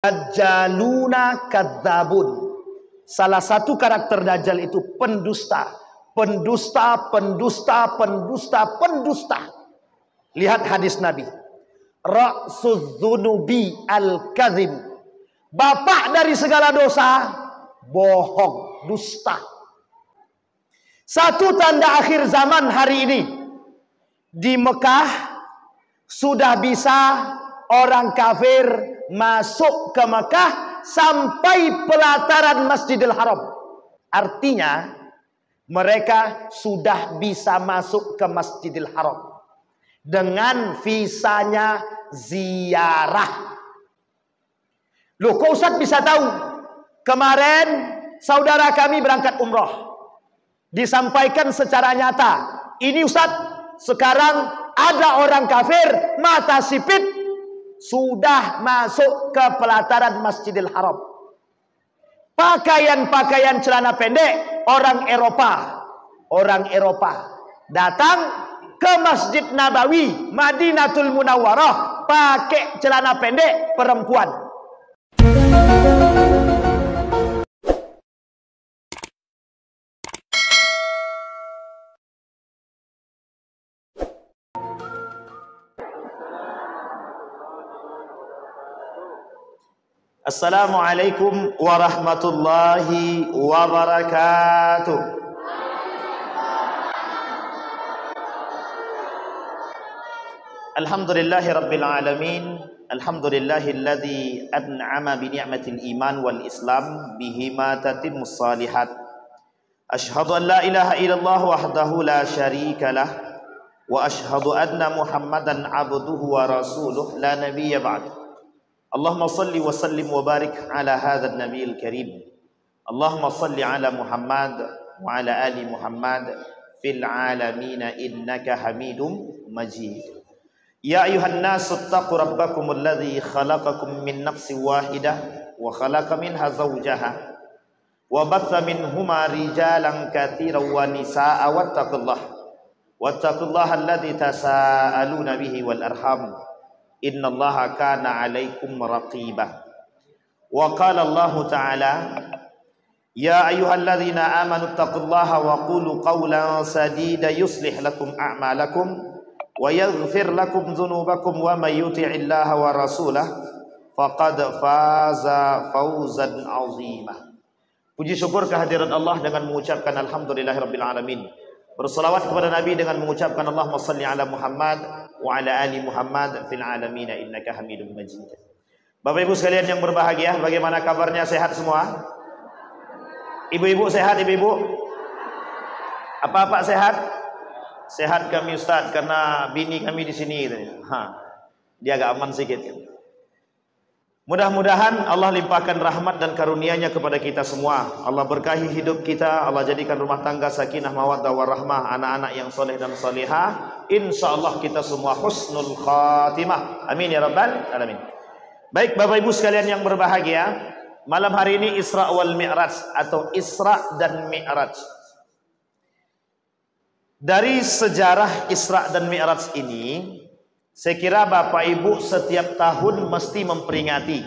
Dajjaluna kadzabun. Salah satu karakter Dajjal itu pendusta. Pendusta, pendusta, pendusta, pendusta. Lihat hadis Nabi. Ra'suz dzunubi al-kadzib. Bapak dari segala dosa, bohong, dusta. Satu tanda akhir zaman hari ini. Di Mekah sudah bisa orang kafir masuk ke Mekah sampai pelataran Masjidil Haram. Artinya mereka sudah bisa masuk ke Masjidil Haram dengan visanya ziarah. Loh, kok Ustaz bisa tahu? Kemarin saudara kami berangkat umroh. Disampaikan secara nyata. Ini Ustaz, sekarang ada orang kafir mata sipit sudah masuk ke pelataran Masjidil Haram. Pakaian-pakaian celana pendek orang Eropa. Orang Eropa datang ke Masjid Nabawi, Madinatul Munawwarah, pakai celana pendek perempuan. Assalamualaikum warahmatullahi wabarakatuh. Alhamdulillahi rabbil alamin. Alhamdulillahilladzi an'ama bi ni'matil iman wal islam bihima tatimmus salihat. Asyhadu an la ilaha illallah wahdahu la syarika lah wa asyhadu anna Muhammadan abduhu wa rasuluh la nabiyya ba'd. Allahumma salli wa sallim wa barik ala hadzal nabiyil karim. Allahumma salli ala Muhammad wa ala ali Muhammad fil alamin innaka Hamidum Majid. Ya ayuhan nasu ittaqu rabbakumul ladzi khalaqakum min nafsin wahidah wa khalaqa minha zawjaha wa batha minhuma rijalan katsiran wa nisaa'a wattaqullaha alladzi tasaaluna bihi wal arham. Innallaha kana 'alaikum raqiba. Wa qala Allah Ta'ala, ya ayyuhalladzina amanu taqullaha wa qulu qawlan sadida yuslih lakum a'malakum wa yaghfir lakum dhunubakum wa may yuti'illaha wa rasulahu faqad faza fawzan 'azima. Puji syukur kehadiran Allah dengan mengucapkan alhamdulillahirabbil alamin. Berselawat kepada Nabi dengan mengucapkan Allahumma salli ala Muhammad wa ala ali Muhammad fil alamin innaka Hamidum Majid. Bapak Ibu sekalian yang berbahagia, bagaimana kabarnya? Sehat semua? Ibu-ibu sehat, ibu-ibu? Apa-apa sehat? Sehat kami Ustaz, karena bini kami di sini. Dia agak aman sedikit. Mudah-mudahan Allah limpahkan rahmat dan karunia-Nya kepada kita semua. Allah berkahi hidup kita, Allah jadikan rumah tangga sakinah mawaddah warahmah, anak-anak yang soleh dan salihah. Insyaallah kita semua husnul khatimah. Amin ya rabbal alamin. Baik Bapak Ibu sekalian yang berbahagia, malam hari ini Isra wal Mi'raj atau Isra dan Mi'raj. Dari sejarah Isra dan Mi'raj ini, saya kira Bapak Ibu setiap tahun mesti memperingati.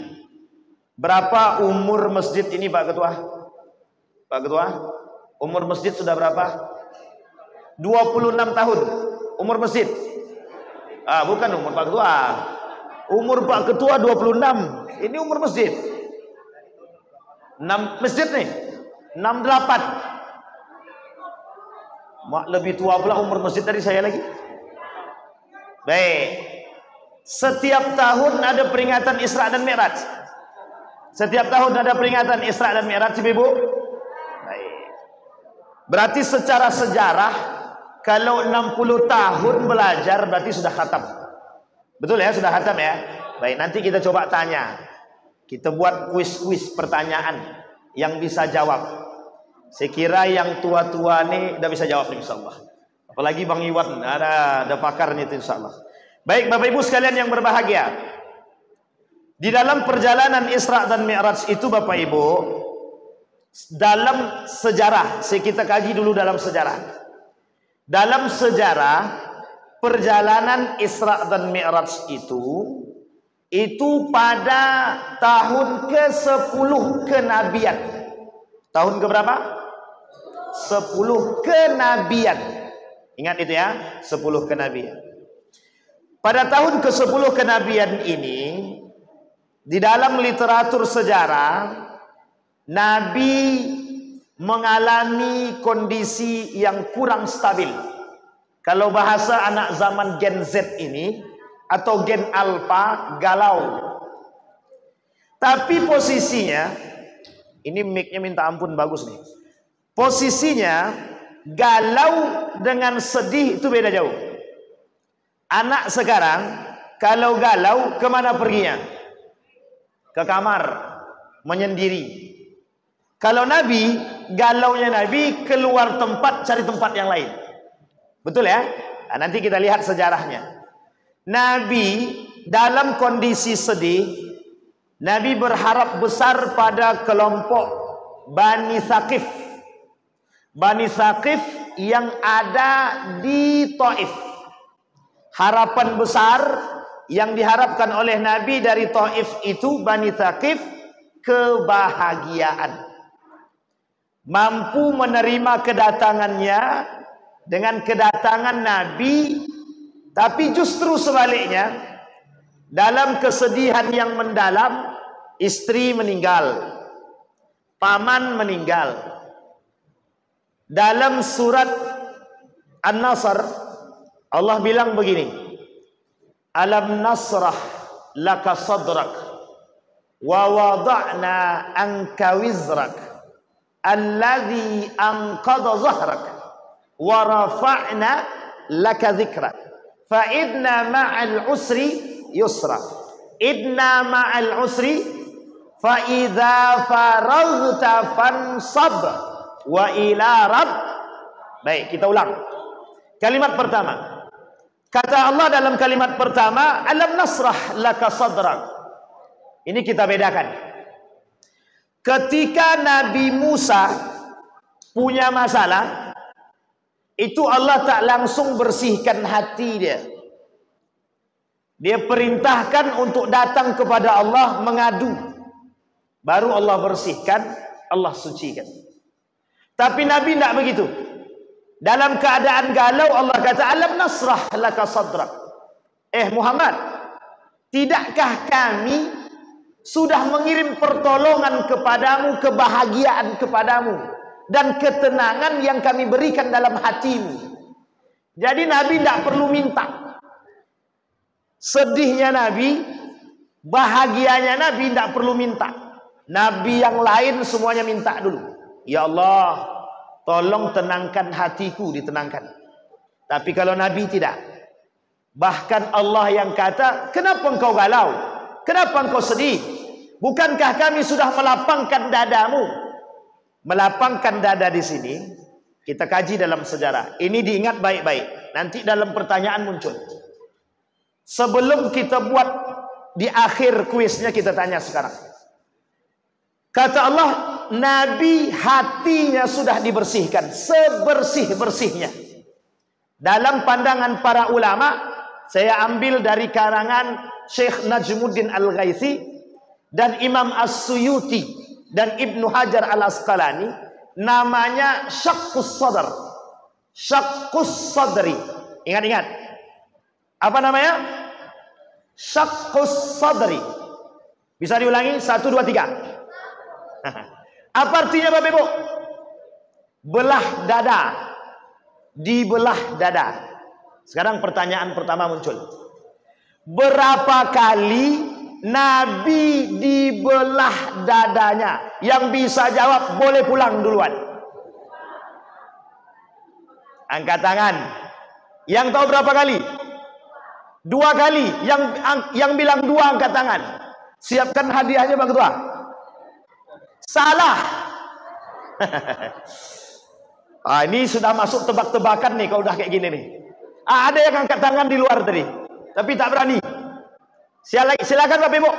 Berapa umur masjid ini Pak Ketua? Pak Ketua, umur masjid sudah berapa? 26 tahun umur masjid. Bukan umur Pak Ketua. Umur Pak Ketua 26. Ini umur masjid. 6 masjid nih. 68. Mak lebih tua pula umur masjid dari saya lagi. Baik. Setiap tahun ada peringatan Isra dan Mi'raj. Setiap tahun ada peringatan Isra dan Mi'raj, Ibu. Baik. Berarti secara sejarah kalau 60 tahun belajar berarti sudah khatam. Betul ya, sudah khatam ya. Baik, nanti kita coba tanya. Kita buat kuis-kuis pertanyaan yang bisa jawab. Saya kira yang tua-tua nih udah bisa jawab nih insyaallah. Apalagi Bang Iwan, ada pakarnya itu insyaallah. Baik Bapak Ibu sekalian yang berbahagia. Di dalam perjalanan Isra dan Mi'raj itu Bapak Ibu, dalam sejarah, kita kaji dulu dalam sejarah. Dalam sejarah perjalanan Isra dan Mi'raj itu pada tahun ke-10 kenabian. Tahun ke berapa? 10 kenabian. Ingat itu ya, 10 kenabian. Pada tahun ke-10 kenabian ini, di dalam literatur sejarah, Nabi mengalami kondisi yang kurang stabil. Kalau bahasa anak zaman Gen Z ini, atau Gen Alpha, galau. Tapi posisinya, ini mic-nya minta ampun bagus nih. Posisinya, galau dengan sedih itu beda jauh. Anak sekarang, kalau galau, kemana perginya? Ke kamar, menyendiri. Kalau Nabi, galaunya Nabi keluar tempat, cari tempat yang lain. Betul ya? Nah, nanti kita lihat sejarahnya. Nabi dalam kondisi sedih, Nabi berharap besar pada kelompok Bani Thaqif. Bani Thaqif yang ada di Taif. Harapan besar yang diharapkan oleh Nabi dari Taif itu, Bani Thaqif, kebahagiaan. Mampu menerima kedatangannya dengan kedatangan Nabi, tapi justru sebaliknya, dalam kesedihan yang mendalam, istri meninggal, paman meninggal. Dalam surat An-Nasr, Allah bilang begini, Alam nasrah laka sadrak wa wada'na anka wizrak alladhi anqadha zahrak wa rafa'na laka dhikrak fa idna ma'al usri yusra idna ma'al usri fa idza faraghta fansab wa ila rabb. Baik, kita ulang kalimat pertama. Kata Allah dalam kalimat pertama, alam nasrah laka sadrak. Ini kita bedakan. Ketika Nabi Musa punya masalah, itu Allah tak langsung bersihkan hati dia. Dia perintahkan untuk datang kepada Allah mengadu. Baru Allah bersihkan, Allah sucikan. Tapi Nabi tidak begitu. Dalam keadaan galau, Allah kata, alam nasrah laka sadrak. Muhammad, tidakkah kami sudah mengirim pertolongan kepadamu, kebahagiaan kepadamu, dan ketenangan yang kami berikan dalam hatimu. Jadi Nabi tidak perlu minta. Sedihnya Nabi, bahagianya Nabi tidak perlu minta. Nabi yang lain semuanya minta dulu. Ya Allah, tolong tenangkan hatiku, ditenangkan. Tapi kalau Nabi tidak. Bahkan Allah yang kata, kenapa engkau galau? Kenapa engkau sedih? Bukankah kami sudah melapangkan dadamu? Melapangkan dada di sini, kita kaji dalam sejarah. Ini diingat baik-baik. Nanti dalam pertanyaan muncul. Sebelum kita buat di akhir kuisnya, kita tanya sekarang. Kata Allah, Nabi hatinya sudah dibersihkan sebersih-bersihnya. Dalam pandangan para ulama, saya ambil dari karangan Syekh Najmuddin Al-Ghaitsi dan Imam As-Suyuti dan Ibnu Hajar Al-Asqalani, namanya Syaqqus Sadr. Syaqqus Sadri. Ingat-ingat. Apa namanya? Syaqqus Sadri. Bisa diulangi? 1, 2, 3. Apa artinya Bapak Ibu? Belah dada. Dibelah dada. Sekarang pertanyaan pertama muncul. Berapa kali Nabi dibelah dadanya? Yang bisa jawab boleh pulang duluan. Angkat tangan. Yang tahu berapa kali? 2 kali. Yang bilang 2 angkat tangan. Siapkan hadiahnya Bang Ketua. Salah. Ini sudah masuk tebak-tebakan nih kalau udah kayak gini nih. Ada yang angkat tangan di luar tadi, tapi tak berani. Silakan Bapak Ibu.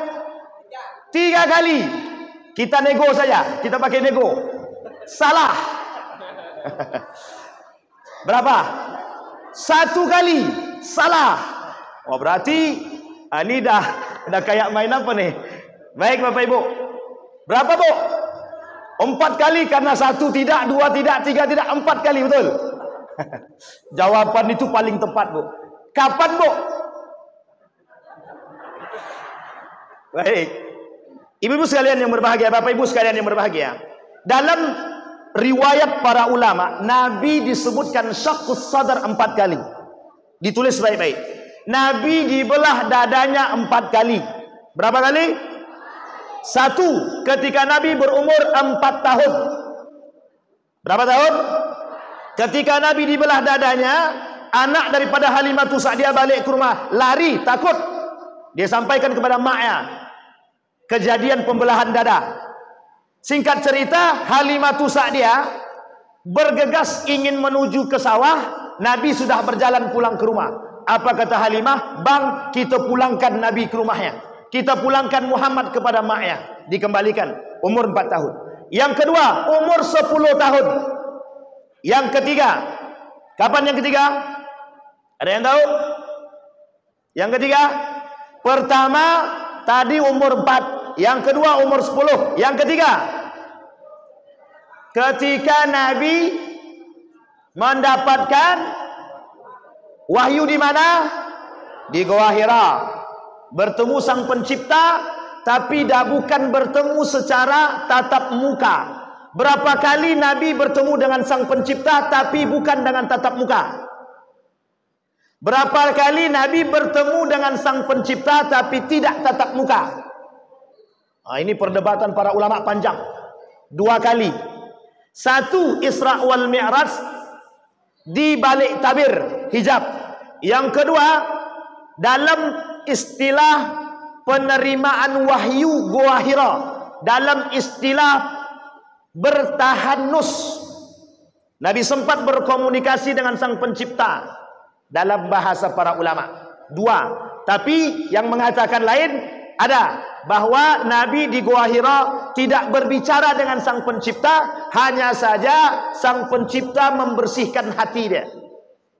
3 kali. Kita nego saja. Kita pakai nego. Salah. Berapa? 1 kali. Salah. Oh berarti ini dah Udah kayak main apa nih? Baik Bapak Ibu. Berapa Bu? 4 kali, karena 1 tidak, 2 tidak, 3 tidak, 4 kali, betul? Jawaban itu paling tepat Bu. Kapan Bu? Baik. Ibu-ibu sekalian yang berbahagia, Bapak Ibu sekalian yang berbahagia. Dalam riwayat para ulama, Nabi disebutkan syaqqus sadar 4 kali. Ditulis baik-baik. Nabi dibelah dadanya 4 kali. Berapa kali? 1, ketika Nabi berumur 4 tahun. Berapa tahun? Ketika Nabi dibelah dadanya, anak daripada Halimatus Sa'diyah balik ke rumah, lari, takut. Dia sampaikan kepada maknya kejadian pembelahan dada. Singkat cerita, Halimatus Sa'diyah bergegas ingin menuju ke sawah. Nabi sudah berjalan pulang ke rumah. Apa kata Halimah? Bang, kita pulangkan Nabi ke rumahnya. Kita pulangkan Muhammad kepada maknya. Dikembalikan. Umur 4 tahun. Yang kedua, umur 10 tahun. Yang ketiga, kapan yang ketiga? Ada yang tahu? Yang ketiga, pertama tadi umur 4, yang kedua umur 10, yang ketiga ketika Nabi mendapatkan wahyu di mana? Di Gua Hira. Bertemu Sang Pencipta, tapi dah bukan bertemu secara tatap muka. Berapa kali Nabi bertemu dengan Sang Pencipta, tapi bukan dengan tatap muka? Berapa kali Nabi bertemu dengan Sang Pencipta, tapi tidak tatap muka? Nah, ini perdebatan para ulama panjang. 2 kali. 1, Isra wal Mi'raj di balik tabir hijab. Yang kedua, dalam istilah penerimaan wahyu Gua Hira, dalam istilah bertahanus. Nabi sempat berkomunikasi dengan Sang Pencipta dalam bahasa para ulama. 2, tapi yang mengatakan lain ada, bahwa Nabi di Gua Hira tidak berbicara dengan Sang Pencipta, hanya saja Sang Pencipta membersihkan hati dia.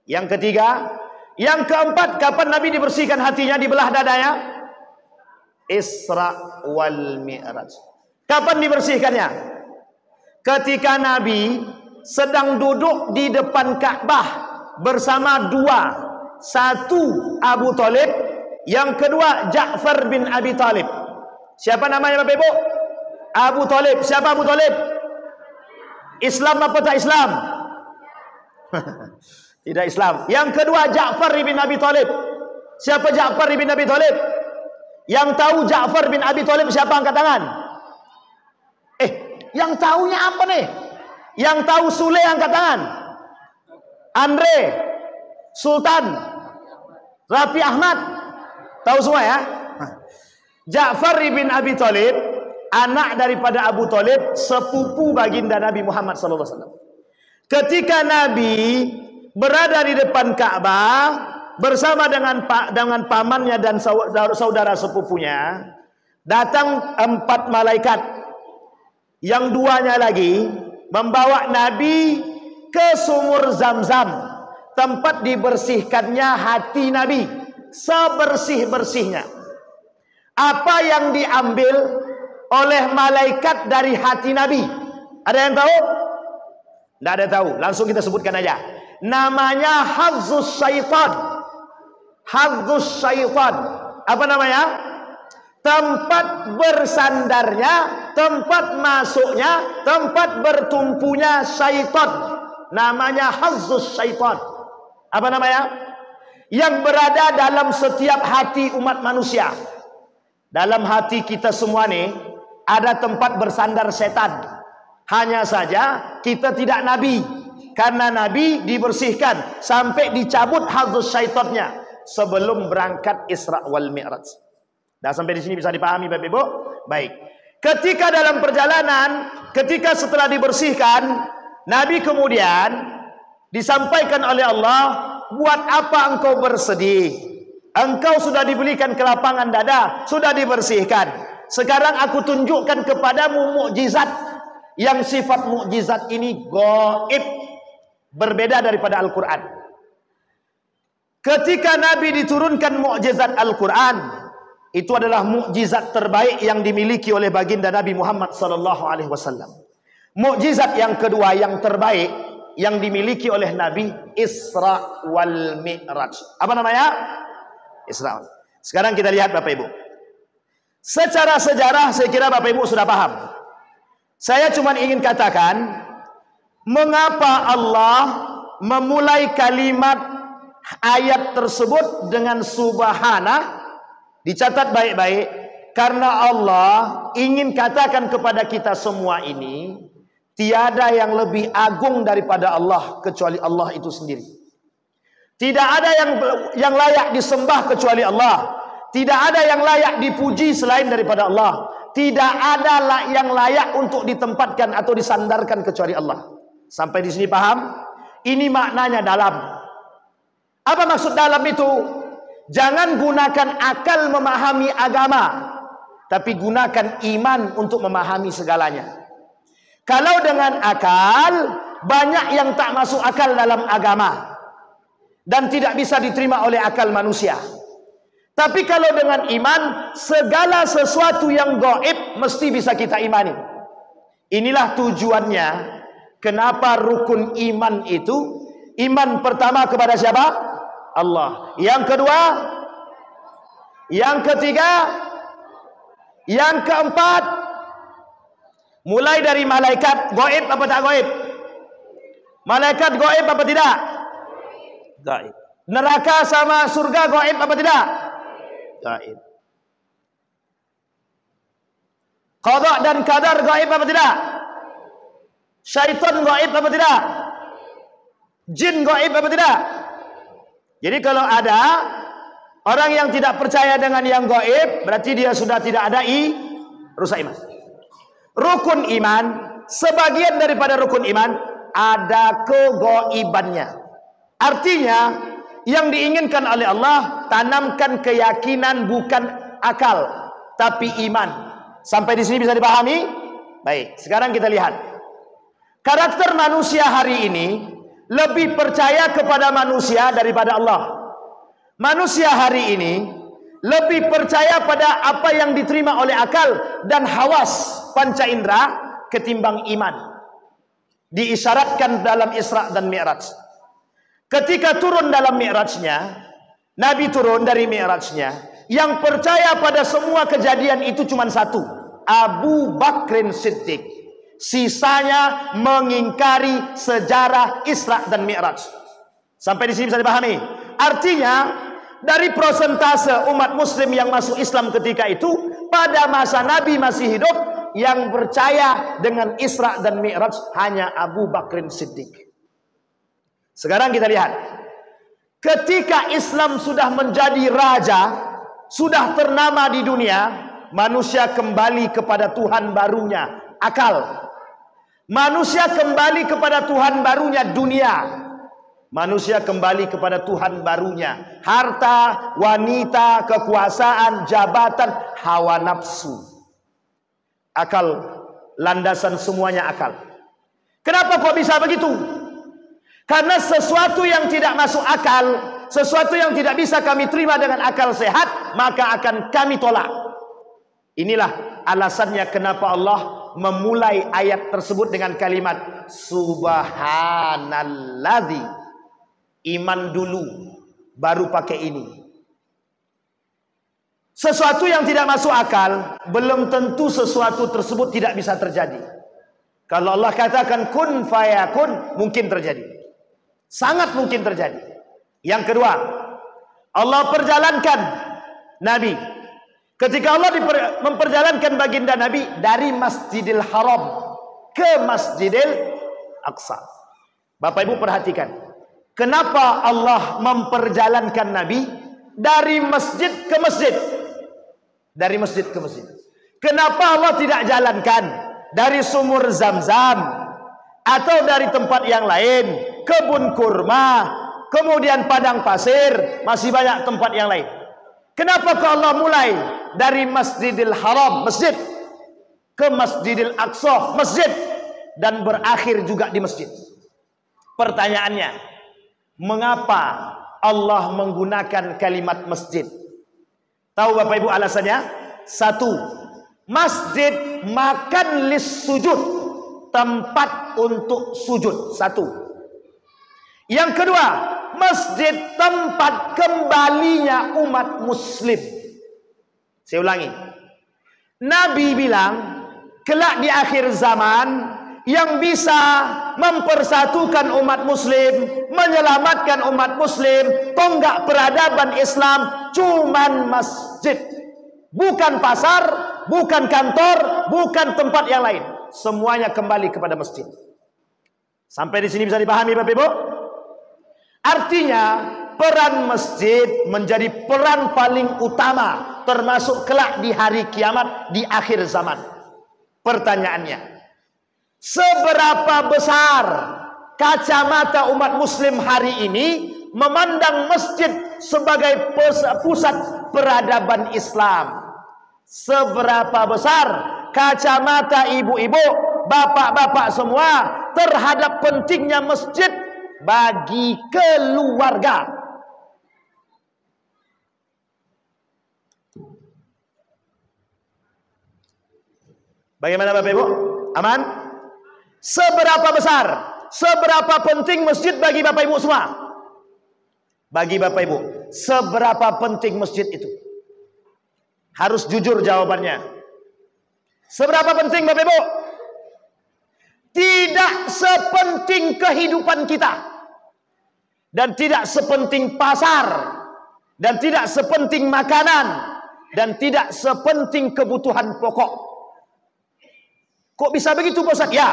Yang ketiga, yang keempat, kapan Nabi dibersihkan hatinya, dibelah dadanya? Isra wal Mi'raj. Kapan dibersihkannya? Ketika Nabi sedang duduk di depan Ka'bah bersama 2, 1 Abu Talib, yang kedua Ja'far bin Abi Talib. Siapa namanya Bapak Ibu? Abu Talib. Siapa Abu Talib? Islam apa tak Islam? Tidak Islam. Yang kedua Ja'far bin Abi Talib. Siapa Ja'far bin Abi Talib? Yang tahu Ja'far bin Abi Talib siapa, angkat tangan? Yang tahunya apa nih? Yang tahu Sule angkat tangan. Andre, Sultan, Rafi Ahmad, tahu semua ya? Ja'far bin Abi Talib, anak daripada Abu Talib, sepupu baginda Nabi Muhammad SAW. Ketika Nabi berada di depan Ka'bah bersama dengan pamannya dan saudara sepupunya, datang 4 malaikat. Yang 2-nya lagi membawa Nabi ke sumur Zam-Zam, tempat dibersihkannya hati Nabi sebersih-bersihnya. Apa yang diambil oleh malaikat dari hati Nabi? Ada yang tahu? Tidak ada tahu. Langsung kita sebutkan aja. Namanya Hadzus Syaitan. Hadzus Syaitan. Apa namanya? Tempat bersandarnya, tempat masuknya, tempat bertumpunya syaitan. Namanya Hadzus Syaitan. Apa namanya? Yang berada dalam setiap hati umat manusia. Dalam hati kita semua nih ada tempat bersandar setan. Hanya saja kita tidak Nabi, karena Nabi dibersihkan sampai dicabut hadzus syaitannya sebelum berangkat Isra wal Mi'raj. Dah sampai di sini bisa dipahami Bapak Ibu? Baik. Ketika dalam perjalanan, ketika setelah dibersihkan, Nabi kemudian disampaikan oleh Allah, buat apa engkau bersedih? Engkau sudah diberikan kelapangan dada, sudah dibersihkan. Sekarang aku tunjukkan kepadamu mukjizat, yang sifat mukjizat ini gaib, berbeda daripada Al-Quran. Ketika Nabi diturunkan mukjizat Al-Quran, Itu adalah mukjizat terbaik yang dimiliki oleh baginda Nabi Muhammad SAW. Mukjizat yang kedua yang terbaik yang dimiliki oleh Nabi, Isra wal Mi'raj. Apa namanya? Isra. Sekarang kita lihat Bapak Ibu. Secara sejarah saya kira Bapak Ibu sudah paham. Saya cuma ingin katakan, mengapa Allah memulai kalimat ayat tersebut dengan subhana. Dicatat baik-baik, karena Allah ingin katakan kepada kita semua ini, tiada yang lebih agung daripada Allah kecuali Allah itu sendiri. Tidak ada yang layak disembah kecuali Allah. Tidak ada yang layak dipuji selain daripada Allah. Tidak ada yang layak untuk ditempatkan atau disandarkan kecuali Allah. Sampai di sini paham? Ini maknanya dalam. Apa maksud dalam itu? Jangan gunakan akal memahami agama, tapi gunakan iman untuk memahami segalanya. Kalau dengan akal, banyak yang tak masuk akal dalam agama dan tidak bisa diterima oleh akal manusia. Tapi kalau dengan iman, segala sesuatu yang gaib mesti bisa kita imani. Inilah tujuannya kenapa rukun iman itu, iman pertama kepada siapa? Allah. Yang kedua, yang ketiga, yang keempat, mulai dari malaikat gaib apa tak gaib? Malaikat gaib apa tidak? Gaib. Neraka sama surga gaib apa tidak? Gaib. Qada dan qadar gaib apa tidak? Syaitan gaib apa tidak? Jin gaib apa tidak? Jadi kalau ada orang yang tidak percaya dengan yang gaib, berarti dia sudah tidak ada rusak iman. Rukun iman, sebagian daripada rukun iman ada kegaibannya. Artinya yang diinginkan oleh Allah, tanamkan keyakinan bukan akal, tapi iman. Sampai di sini bisa dipahami? Baik, sekarang kita lihat. Karakter manusia hari ini lebih percaya kepada manusia daripada Allah. Manusia hari ini lebih percaya pada apa yang diterima oleh akal dan hawas panca indera ketimbang iman. Diisyaratkan dalam Isra dan Mi'raj. Ketika turun dalam Mi'rajnya, Nabi turun dari Mi'rajnya, yang percaya pada semua kejadian itu cuma satu, Abu Bakrin Siddiq. Sisanya mengingkari sejarah Isra dan Mi'raj. Sampai di sini bisa dipahami? Artinya dari persentase umat muslim yang masuk Islam ketika itu, pada masa Nabi masih hidup, yang percaya dengan Isra dan Mi'raj hanya Abu Bakrin Siddiq. Sekarang kita lihat, ketika Islam sudah menjadi raja, sudah ternama di dunia, manusia kembali kepada Tuhan barunya, akal. Manusia kembali kepada Tuhan barunya, dunia. Manusia kembali kepada Tuhan barunya, harta, wanita, kekuasaan, jabatan, hawa nafsu. Akal, landasan semuanya akal. Kenapa kok bisa begitu? Karena sesuatu yang tidak masuk akal, sesuatu yang tidak bisa kami terima dengan akal sehat, maka akan kami tolak. Inilah alasannya kenapa Allah memulai ayat tersebut dengan kalimat Subhanalladzi. Iman dulu, baru pakai ini. Sesuatu yang tidak masuk akal, belum tentu sesuatu tersebut tidak bisa terjadi. Kalau Allah katakan kun fayakun, mungkin terjadi. Sangat mungkin terjadi. Yang kedua, Allah perjalankan Nabi. Ketika Allah memperjalankan baginda Nabi dari Masjidil Haram ke Masjidil Aqsa. Bapak Ibu perhatikan, kenapa Allah memperjalankan Nabi dari masjid ke masjid? Dari masjid ke masjid. Kenapa Allah tidak jalankan dari sumur Zam-Zam atau dari tempat yang lain, kebun kurma, kemudian padang pasir, masih banyak tempat yang lain? Kenapa Allah mulai dari Masjidil Haram, masjid, ke Masjidil Aqsa, masjid, dan berakhir juga di masjid? Pertanyaannya, mengapa Allah menggunakan kalimat masjid? Tahu Bapak Ibu alasannya? Satu, masjid makan lis sujud, tempat untuk sujud. Satu. Yang kedua, masjid tempat kembalinya umat muslim. Saya ulangi. Nabi bilang, kelak di akhir zaman yang bisa mempersatukan umat muslim, menyelamatkan umat muslim, tonggak peradaban Islam, cuman masjid. Bukan pasar, bukan kantor, bukan tempat yang lain. Semuanya kembali kepada masjid. Sampai di sini bisa dipahami Bapak Ibu? Artinya peran masjid menjadi peran paling utama, termasuk kelak di hari kiamat, di akhir zaman. Pertanyaannya, seberapa besar kacamata umat muslim hari ini memandang masjid sebagai pusat peradaban Islam? Seberapa besar kacamata ibu-ibu, bapak-bapak semua terhadap pentingnya masjid bagi keluarga? Bagaimana Bapak Ibu? Aman? Seberapa besar, seberapa penting masjid bagi Bapak Ibu semua? Bagi Bapak Ibu, seberapa penting masjid itu? Harus jujur jawabannya. Seberapa penting Bapak Ibu? Tidak sepenting kehidupan kita, dan tidak sepenting pasar, dan tidak sepenting makanan, dan tidak sepenting kebutuhan pokok. Kok bisa begitu Pak Ustaz? Ya,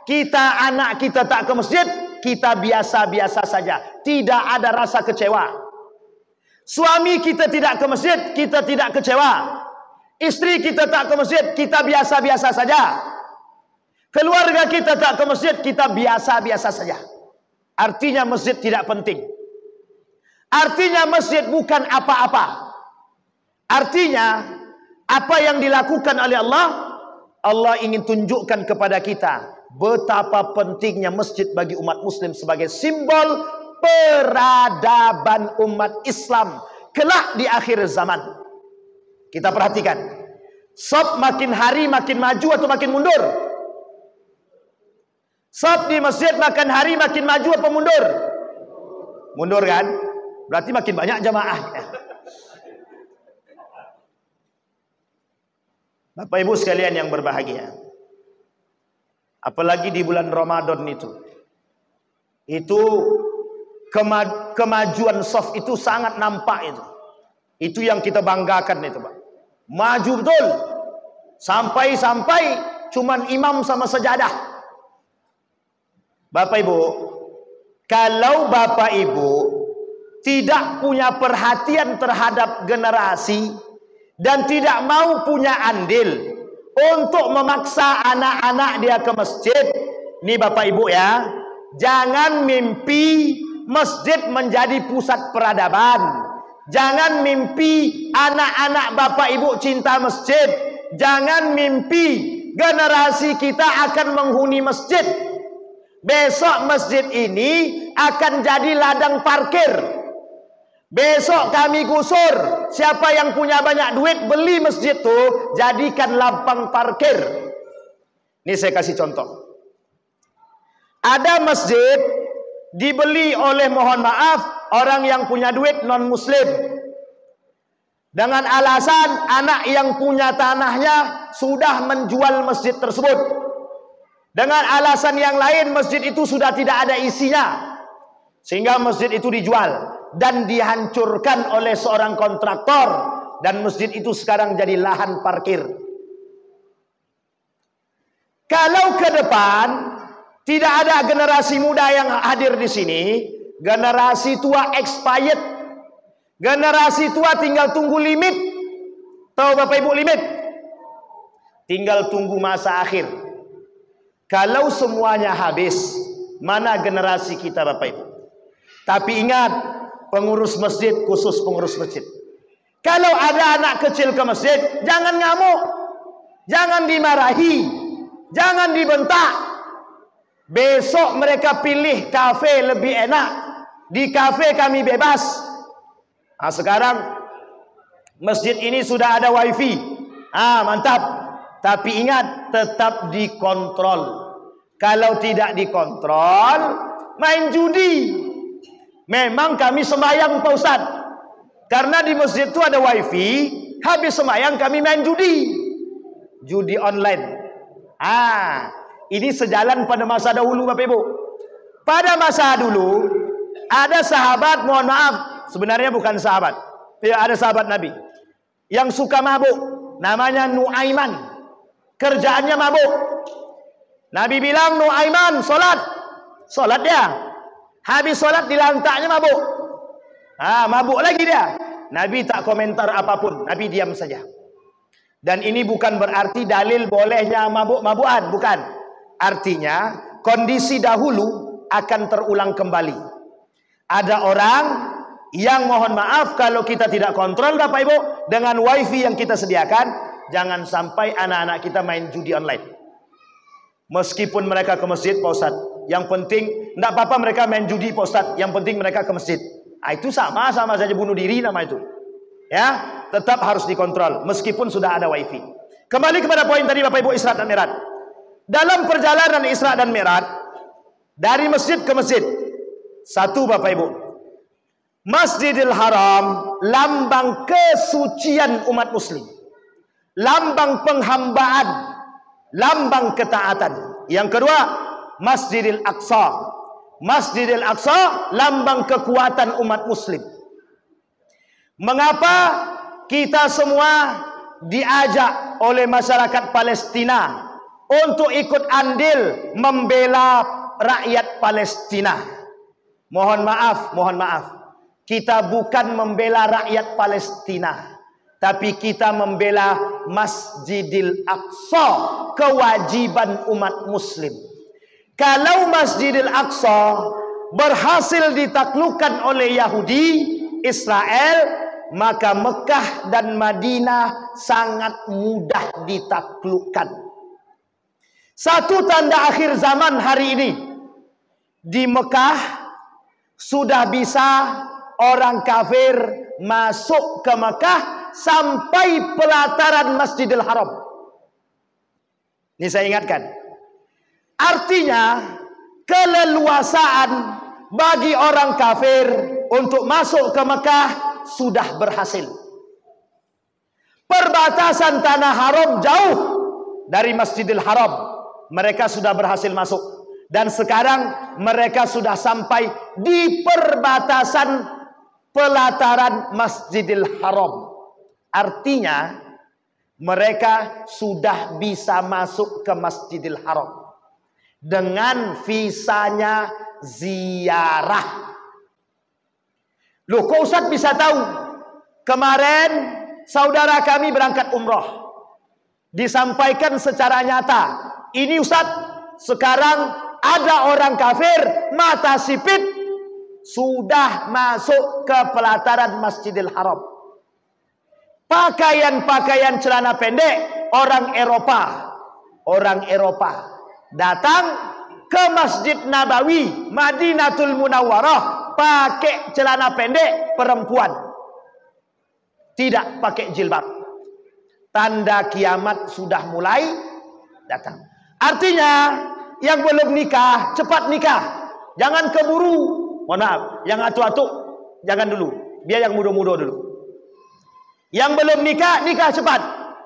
kita anak kita tak ke masjid, kita biasa-biasa saja, tidak ada rasa kecewa. Suami kita tidak ke masjid, kita tidak kecewa. Istri kita tak ke masjid, kita biasa-biasa saja. Keluarga kita tak ke masjid, kita biasa-biasa saja. Artinya masjid tidak penting. Artinya masjid bukan apa-apa. Artinya apa yang dilakukan oleh Allah ingin tunjukkan kepada kita betapa pentingnya masjid bagi umat muslim sebagai simbol peradaban umat Islam kelak di akhir zaman. Kita perhatikan, shop makin hari makin maju atau makin mundur? Shop di masjid makin hari makin maju atau mundur? Mundur kan? Berarti makin banyak jamaahnya. Bapak Ibu sekalian yang berbahagia, apalagi di bulan Ramadan itu kemajuan soft itu sangat nampak itu. Itu yang kita banggakan itu, Pak. Maju betul. Sampai-sampai cuman imam sama sajadah. Bapak Ibu, kalau Bapak Ibu tidak punya perhatian terhadap generasi dan tidak mau punya andil untuk memaksa anak-anak dia ke masjid, nih Bapak Ibu ya, jangan mimpi masjid menjadi pusat peradaban. Jangan mimpi anak-anak Bapak Ibu cinta masjid. Jangan mimpi generasi kita akan menghuni masjid. Besok masjid ini akan jadi ladang parkir. Besok kami gusur, siapa yang punya banyak duit beli masjid tuh, jadikan lapang parkir. Ini saya kasih contoh. Ada masjid dibeli oleh, mohon maaf, orang yang punya duit non muslim, dengan alasan anak yang punya tanahnya sudah menjual masjid tersebut. Dengan alasan yang lain, masjid itu sudah tidak ada isinya, sehingga masjid itu dijual dan dihancurkan oleh seorang kontraktor, dan masjid itu sekarang jadi lahan parkir. Kalau ke depan tidak ada generasi muda yang hadir di sini, generasi tua expired, generasi tua tinggal tunggu limit. Tahu Bapak Ibu limit? Tinggal tunggu masa akhir. Kalau semuanya habis, mana generasi kita Bapak Ibu? Tapi ingat, pengurus masjid, khusus pengurus masjid, kalau ada anak kecil ke masjid, jangan ngamuk, jangan dimarahi, jangan dibentak. Besok mereka pilih kafe lebih enak. Di kafe kami bebas. Nah, sekarang Masjid ini sudah ada wifi. Mantap. Tapi ingat, tetap dikontrol. Kalau tidak dikontrol, main judi. Memang kami sembahyang Pak Ustaz, karena di masjid itu ada wifi. Habis sembahyang kami main judi. Judi online. Ini sejalan pada masa dahulu Bapak Ibu. Pada masa dulu ada sahabat, mohon maaf, sebenarnya bukan sahabat. Ya, ada sahabat Nabi yang suka mabuk, namanya Nuaiman. Kerjaannya mabuk. Nabi bilang, Nuaiman, solat dia. Habis solat di lantaknya mabuk. Mabuk lagi dia. Nabi tak komentar apapun. Nabi diam saja. Dan ini bukan berarti dalil bolehnya mabuk-mabukan, bukan. Artinya kondisi dahulu akan terulang kembali. Ada orang yang, mohon maaf, kalau kita tidak kontrol Bapak Ibu, dengan wifi yang kita sediakan, jangan sampai anak-anak kita main judi online. Meskipun mereka ke masjid Pak Ustaz, yang penting, tidak apa-apa mereka main judi Pak Ustaz, yang penting mereka ke masjid. Itu sama-sama saja bunuh diri nama itu. Ya, tetap harus dikontrol meskipun sudah ada wifi. Kembali kepada poin tadi Bapak Ibu, Isra dan Mi'raj. Dalam perjalanan Isra dan Mi'raj dari masjid ke masjid, satu Bapak Ibu, Masjidil Haram lambang kesucian umat muslim, lambang penghambaan, lambang ketaatan. Yang kedua, Masjidil Aqsa. Masjidil Aqsa lambang kekuatan umat muslim. Mengapa kita semua diajak oleh masyarakat Palestina untuk ikut andil membela rakyat Palestina? Mohon maaf, kita bukan membela rakyat Palestina, tapi kita membela Masjidil Aqsa, kewajiban umat muslim. Kalau Masjidil Aqsa berhasil ditaklukkan oleh Yahudi, Israel, maka Mekah dan Madinah sangat mudah ditaklukkan. Satu tanda akhir zaman hari ini, di Mekah sudah bisa orang kafir masuk ke Mekah sampai pelataran Masjidil Haram. Ini saya ingatkan. Artinya keleluasaan bagi orang kafir untuk masuk ke Mekah sudah berhasil. Perbatasan tanah haram jauh dari Masjidil Haram, mereka sudah berhasil masuk. Dan sekarang mereka sudah sampai di perbatasan pelataran Masjidil Haram. Artinya mereka sudah bisa masuk ke Masjidil Haram dengan visanya ziarah. Loh, kok Ustaz bisa tahu? Kemarin saudara kami berangkat umroh, disampaikan secara nyata, ini Ustaz, sekarang ada orang kafir mata sipit sudah masuk ke pelataran Masjidil Haram. Pakaian-pakaian celana pendek orang Eropa datang ke Masjid Nabawi Madinatul Munawwarah pakai celana pendek perempuan, tidak pakai jilbab. Tanda kiamat sudah mulai datang. Artinya yang belum nikah cepat nikah, jangan keburu. Mohon maaf, yang atu-atu jangan dulu, biar yang muda-muda dulu. Yang belum nikah, nikah cepat.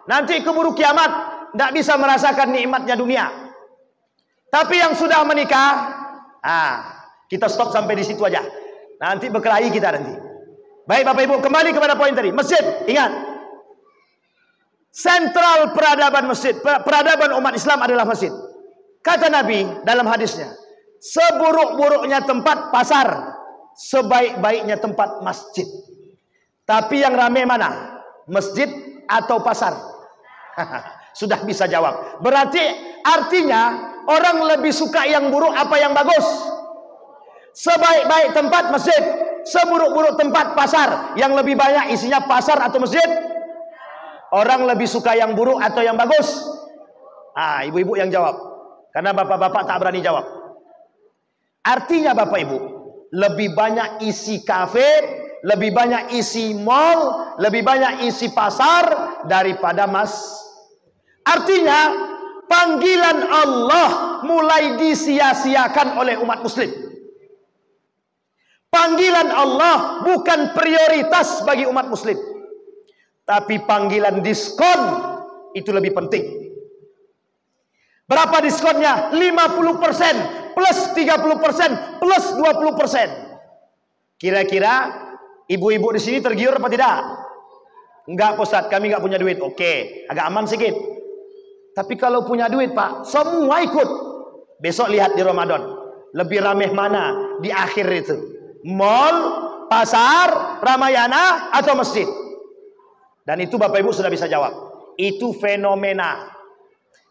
Nanti keburu kiamat, tidak bisa merasakan nikmatnya dunia. Tapi yang sudah menikah, kita stop sampai di situ aja. Nanti berkelahi kita nanti. Baik Bapak Ibu, kembali kepada poin tadi. Masjid, ingat. Sentral peradaban masjid, peradaban umat Islam adalah masjid. Kata Nabi dalam hadisnya, seburuk-buruknya tempat pasar, sebaik-baiknya tempat masjid. Tapi yang ramai mana? Masjid atau pasar? Sudah bisa jawab. Berarti artinya orang lebih suka yang buruk apa yang bagus? Sebaik-baik tempat masjid, seburuk-buruk tempat pasar. Yang lebih banyak isinya pasar atau masjid? Orang lebih suka yang buruk atau yang bagus? Ibu-ibu yang jawab, karena bapak-bapak tak berani jawab. Artinya Bapak Ibu, lebih banyak isi kafir, lebih banyak isi mall, lebih banyak isi pasar daripada Artinya, panggilan Allah mulai disia-siakan oleh umat muslim. Panggilan Allah bukan prioritas bagi umat muslim. Tapi panggilan diskon itu lebih penting. Berapa diskonnya? 50%, plus 30%, plus 20%. Kira-kira ibu-ibu di sini tergiur apa tidak? Enggak, Ustaz, kami enggak punya duit. Oke, agak aman sedikit. Tapi kalau punya duit, Pak, semua ikut. Besok lihat di Ramadan, lebih ramai mana di akhir itu? Mall, pasar, Ramayana, atau masjid? Dan itu Bapak Ibu sudah bisa jawab. Itu fenomena.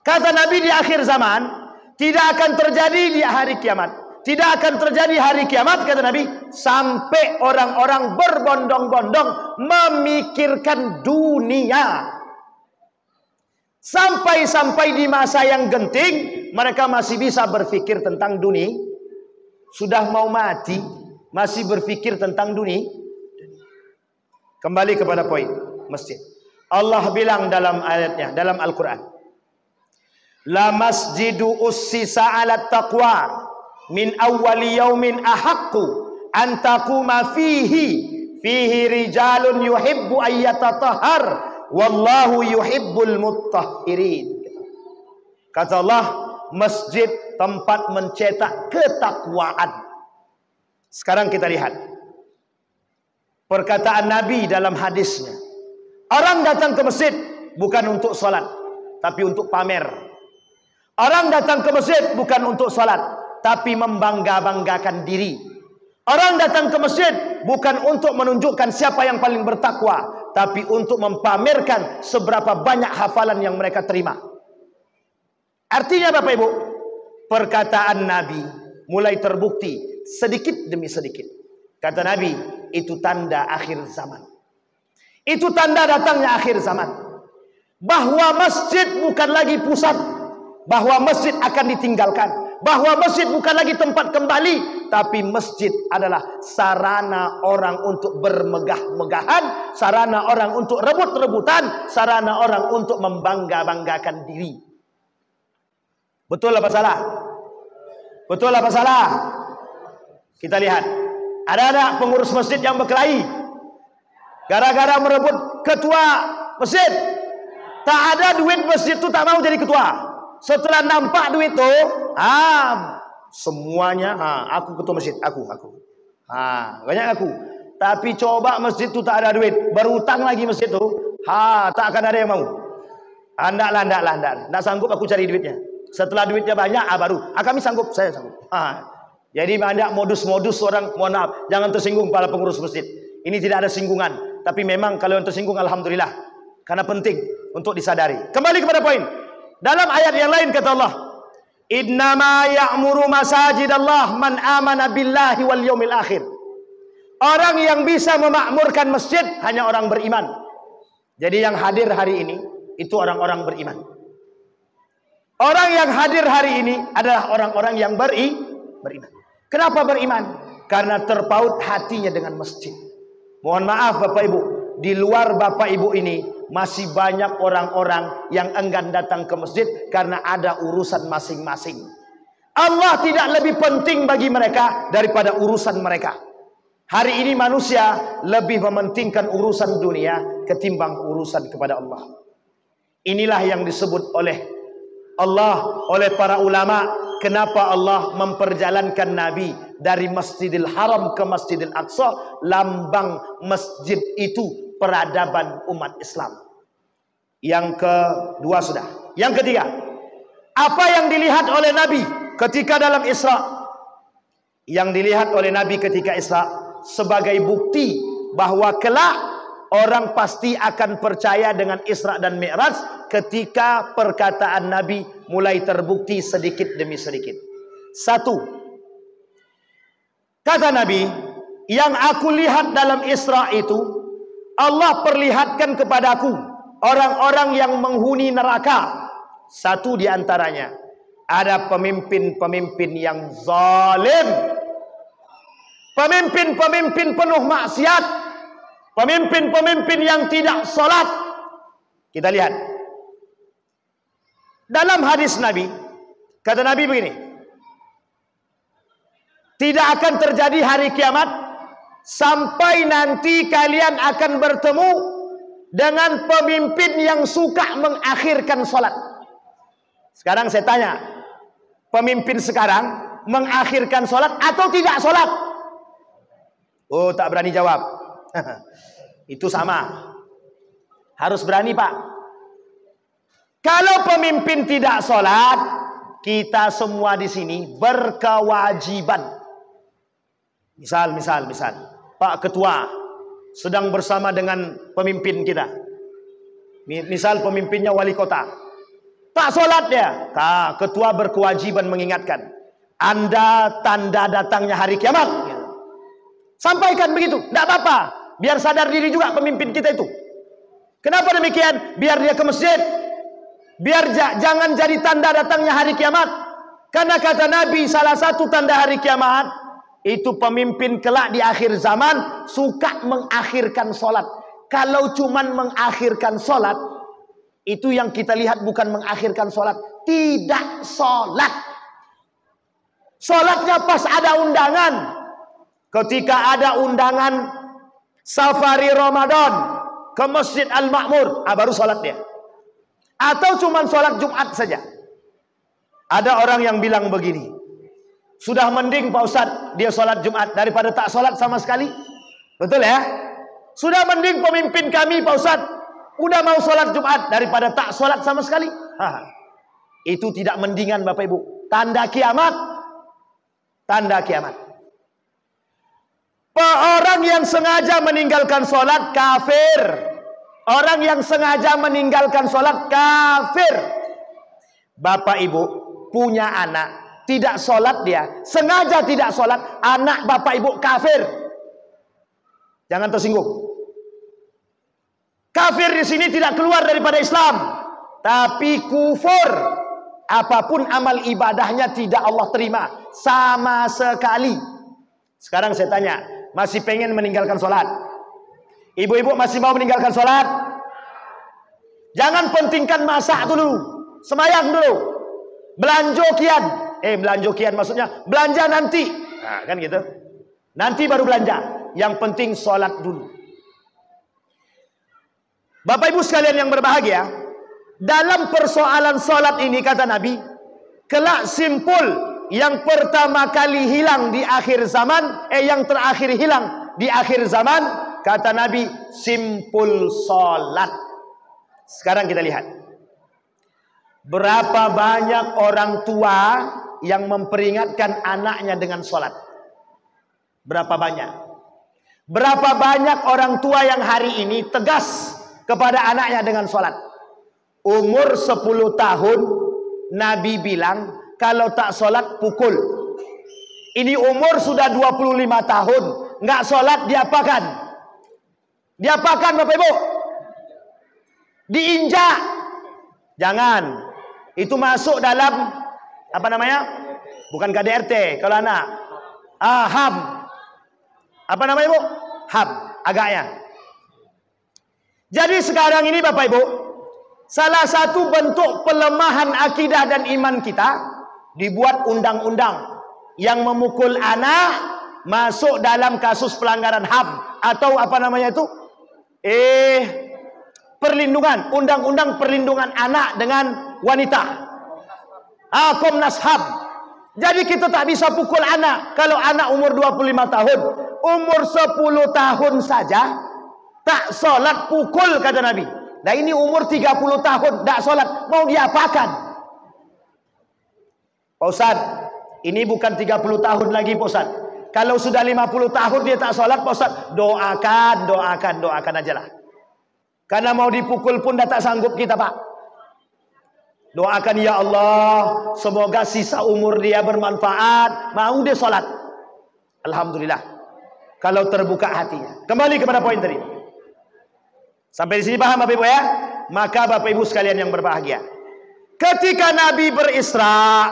Kata Nabi, di akhir zaman tidak akan terjadi di hari kiamat. Tidak akan terjadi hari kiamat, kata Nabi, sampai orang-orang berbondong-bondong memikirkan dunia. Sampai-sampai di masa yang genting, mereka masih bisa berpikir tentang dunia. Sudah mau mati, masih berpikir tentang dunia. Kembali kepada poin masjid. Allah bilang dalam ayatnya, dalam Al-Quran, la masjidu ussisa ala taqwa min awwali yaumin ahaqqu an taquma fihi rijalun yuhibbu ayyatatahhar wallahu yuhibbul muttahhirin. Kata Allah, masjid tempat mencetak ketakwaan. Sekarang kita lihat perkataan Nabi dalam hadisnya. Orang datang ke masjid bukan untuk sholat, tapi untuk pamer. Orang datang ke masjid bukan untuk sholat, tapi membangga-banggakan diri. Orang datang ke masjid bukan untuk menunjukkan siapa yang paling bertakwa, tapi untuk mempamerkan seberapa banyak hafalan yang mereka terima. Artinya Bapak Ibu, perkataan Nabi mulai terbukti sedikit demi sedikit. Kata Nabi, itu tanda akhir zaman. Itu tanda datangnya akhir zaman. Bahwa masjid bukan lagi pusat, bahwa masjid akan ditinggalkan, bahwa masjid bukan lagi tempat kembali, tapi masjid adalah sarana orang untuk bermegah-megahan, sarana orang untuk rebut-rebutan, sarana orang untuk membangga-banggakan diri. Betul apa salah? Betul apa salah? Kita lihat, ada pengurus masjid yang berkelahi gara-gara merebut ketua masjid. Tak ada duit, masjid itu tak mau jadi ketua. Setelah nampak duit itu, semuanya, aku ketua masjid, aku. Banyak aku. Tapi coba masjid itu tak ada duit, berutang lagi masjid itu, tak akan ada yang mau. Ndak sanggup aku cari duitnya. Setelah duitnya banyak, baru, kami sanggup, saya sanggup. Jadi banyak modus-modus orang, mohon maaf, jangan tersinggung para pengurus masjid. Ini tidak ada singgungan, tapi memang kalau yang tersinggung, alhamdulillah, karena penting untuk disadari. Kembali kepada poin. Dalam ayat yang lain kata Allah, innama ya'muru masajidallah man amana billahi wal yaumil akhir. Orang yang bisa memakmurkan masjid hanya orang beriman. Jadi yang hadir hari ini itu orang-orang beriman. Orang yang hadir hari ini adalah orang-orang yang beriman. Kenapa beriman? Karena terpaut hatinya dengan masjid. Mohon maaf Bapak Ibu, di luar Bapak Ibu ini masih banyak orang-orang yang enggan datang ke masjid karena ada urusan masing-masing. Allah tidak lebih penting bagi mereka daripada urusan mereka. Hari ini manusia lebih mementingkan urusan dunia ketimbang urusan kepada Allah. Inilah yang disebut oleh Allah, oleh para ulama, kenapa Allah memperjalankan Nabi dari Masjidil Haram ke Masjidil Aqsa. Lambang masjid itu peradaban umat Islam. Yang kedua sudah. Yang ketiga, apa yang dilihat oleh Nabi ketika dalam Isra? Yang dilihat oleh Nabi ketika Isra sebagai bukti bahwa kelak orang pasti akan percaya dengan Isra dan Mi'raj ketika perkataan Nabi mulai terbukti sedikit demi sedikit. Satu, kata Nabi, yang aku lihat dalam Isra itu, Allah perlihatkan kepadaku orang-orang yang menghuni neraka. Satu di antaranya, ada pemimpin-pemimpin yang zalim, pemimpin-pemimpin penuh maksiat, Pemimpin-pemimpin yang tidak sholat. Kita lihat dalam hadis Nabi, kata Nabi begini, tidak akan terjadi hari kiamat sampai nanti kalian akan bertemu dengan pemimpin yang suka mengakhirkan sholat. Sekarang saya tanya, pemimpin sekarang mengakhirkan sholat atau tidak sholat? Oh, tak berani jawab. Itu sama. Harus berani, Pak. Kalau pemimpin tidak sholat, kita semua di sini berkewajiban. Misal, Pak Ketua sedang bersama dengan pemimpin kita. Misal pemimpinnya wali kota. Tak sholat dia. Ketua berkewajiban mengingatkan. Anda tanda datangnya hari kiamat. Sampaikan begitu. Tidak apa-apa. Biar sadar diri juga pemimpin kita itu. Kenapa demikian? Biar dia ke masjid. Biar jangan jadi tanda datangnya hari kiamat. Karena kata Nabi, salah satu tanda hari kiamat itu pemimpin kelak di akhir zaman suka mengakhirkan sholat. Kalau cuman mengakhirkan sholat, itu yang kita lihat bukan mengakhirkan sholat, tidak sholat. Sholatnya pas ada undangan. Ketika ada undangan safari Ramadan ke Masjid Al-Ma'mur, baru sholat dia. Atau cuman sholat Jumat saja. Ada orang yang bilang begini, sudah mending Pak Ustadz dia sholat Jumat daripada tak sholat sama sekali. Betul ya? Sudah mending pemimpin kami Pak Ustadz udah mau sholat Jumat daripada tak sholat sama sekali. Itu tidak mendingan Bapak Ibu. Tanda kiamat. Tanda kiamat. Orang yang sengaja meninggalkan sholat kafir. Orang yang sengaja meninggalkan sholat kafir. Bapak Ibu punya anak tidak sholat, dia sengaja tidak sholat, anak Bapak Ibu kafir. Jangan tersinggung. Kafir di sini tidak keluar daripada Islam, tapi kufur. Apapun amal ibadahnya tidak Allah terima sama sekali. Sekarang saya tanya, masih pengen meninggalkan sholat? Ibu-ibu masih mau meninggalkan sholat? Jangan pentingkan masak dulu, semayang dulu, belanja kian maksudnya belanja nanti. Nah, kan gitu. Nanti baru belanja. Yang penting sholat dulu. Bapak Ibu sekalian yang berbahagia, dalam persoalan sholat ini kata Nabi, kelak simpul yang pertama kali hilang di akhir zaman, yang terakhir hilang di akhir zaman, kata Nabi, simpul sholat. Sekarang kita lihat, berapa banyak orang tua yang memperingatkan anaknya dengan sholat? Berapa banyak? Berapa banyak orang tua yang hari ini tegas kepada anaknya dengan sholat? Umur 10 tahun Nabi bilang, kalau tak sholat pukul. Ini umur sudah 25 tahun, nggak sholat diapakan? Diapakan Bapak Ibu? Diinjak. Jangan. Itu masuk dalam apa namanya? Bukan KDRT kalau anak. HAM. Apa namanya Ibu? HAM agaknya. Jadi sekarang ini Bapak Ibu, salah satu bentuk pelemahan akidah dan iman kita, dibuat undang-undang yang memukul anak masuk dalam kasus pelanggaran HAM atau apa namanya itu? Perlindungan, undang-undang perlindungan anak dengan wanita. Komnas HAM. Jadi kita tak bisa pukul anak. Kalau anak umur 25 tahun, umur 10 tahun saja tak sholat pukul kata Nabi. Nah ini umur 30 tahun tak sholat, mau diapakan? Pak Ustadz, ini bukan 30 tahun lagi Pak Ustadz. Kalau sudah 50 tahun dia tak sholat Pak Ustadz, doakan aja lah. Karena mau dipukul pun dah tak sanggup kita Pak. Doakan ya Allah, semoga sisa umur dia bermanfaat, mau dia sholat. Alhamdulillah. Kalau terbuka hatinya. Kembali kepada poin tadi. Sampai di sini paham Bapak Ibu ya? Maka Bapak Ibu sekalian yang berbahagia, ketika Nabi berisra,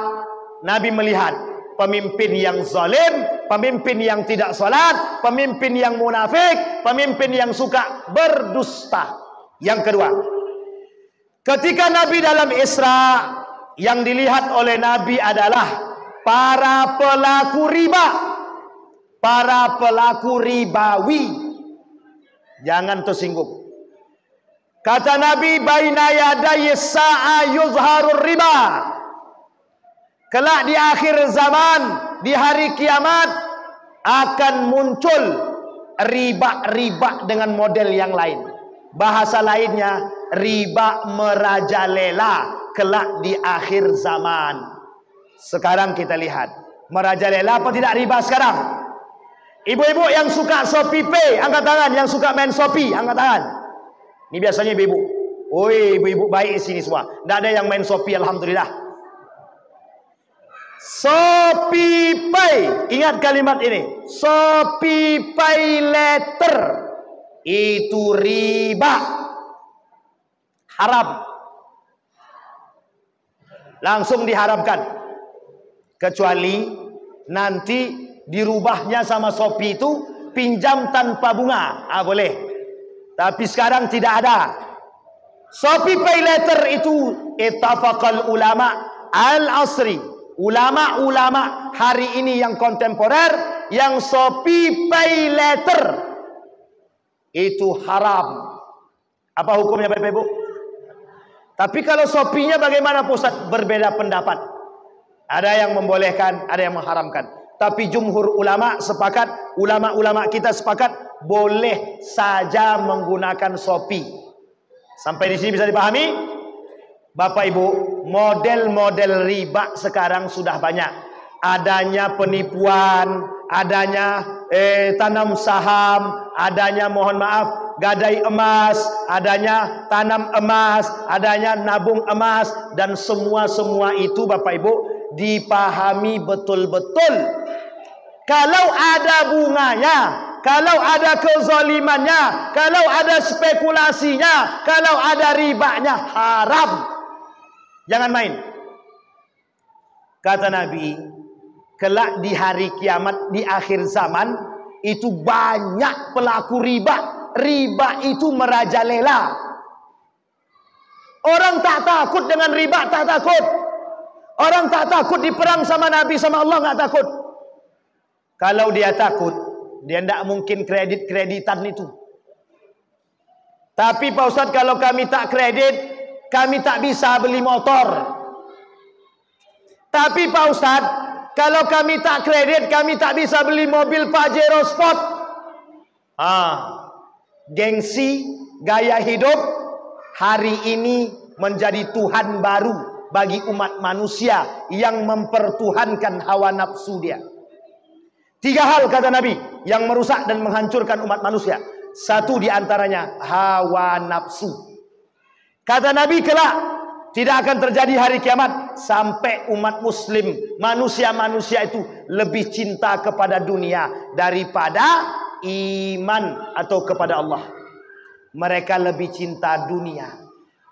Nabi melihat pemimpin yang zalim, pemimpin yang tidak salat, pemimpin yang munafik, pemimpin yang suka berdusta. Yang kedua, ketika Nabi dalam Isra, yang dilihat oleh Nabi adalah para pelaku riba, para pelaku ribawi. Jangan tersinggung. Kata Nabi, baina yaday sa'a yuzharur riba. Kelak di akhir zaman, di hari kiamat, akan muncul riba-riba dengan model yang lain. Bahasa lainnya, riba merajalela kelak di akhir zaman. Sekarang kita lihat, merajalela apa tidak riba sekarang? Ibu-ibu yang suka Shopee Pay, angkat tangan. Yang suka main Shopee, angkat tangan. Ini biasanya ibu-ibu. Oi, ibu-ibu baik di sini semua. Tidak ada yang main Shopee, alhamdulillah. Shopee Pay, ingat kalimat ini. Shopee Pay Later itu riba, haram, langsung diharamkan. Kecuali nanti dirubahnya sama Shopee itu pinjam tanpa bunga, boleh. Tapi sekarang tidak ada. Shopee Pay Later itu ittafaqal ulama al-asri, ulama-ulama hari ini yang kontemporer, yang Shopee Pay Later itu haram. Apa hukumnya Bapak Ibu? Tapi kalau Shopee-nya bagaimana Pak Ustaz? Berbeda pendapat. Ada yang membolehkan, ada yang mengharamkan. Tapi jumhur ulama sepakat, ulama-ulama kita sepakat boleh saja menggunakan Shopee. Sampai di sini bisa dipahami? Bapak Ibu, model-model riba sekarang sudah banyak. Adanya penipuan, adanya tanam saham, adanya mohon maaf gadai emas, adanya tanam emas, adanya nabung emas, dan semua itu Bapak Ibu dipahami betul-betul. Kalau ada bunganya, kalau ada kezalimannya, kalau ada spekulasinya, kalau ada ribanya, haram. Jangan main. Kata Nabi, kelak di hari kiamat, di akhir zaman, itu banyak pelaku riba. Riba itu merajalela. Orang tak takut dengan riba, tak takut. Orang tak takut diperang sama Nabi, sama Allah, nggak takut. Kalau dia takut, dia tidak mungkin kredit-kreditan itu. Tapi Pak Ustadz, kalau kami tak kredit, kami tak bisa beli motor. Tapi Pak Ustadz, kalau kami tak kredit, kami tak bisa beli mobil Pajero Sport. Gengsi, gaya hidup hari ini menjadi Tuhan baru bagi umat manusia yang mempertuhankan hawa nafsu dia. 3 hal kata Nabi yang merusak dan menghancurkan umat manusia. 1 diantaranya hawa nafsu. Kata Nabi, kelak tidak akan terjadi hari kiamat sampai umat muslim, manusia-manusia itu lebih cinta kepada dunia daripada iman atau kepada Allah. Mereka lebih cinta dunia.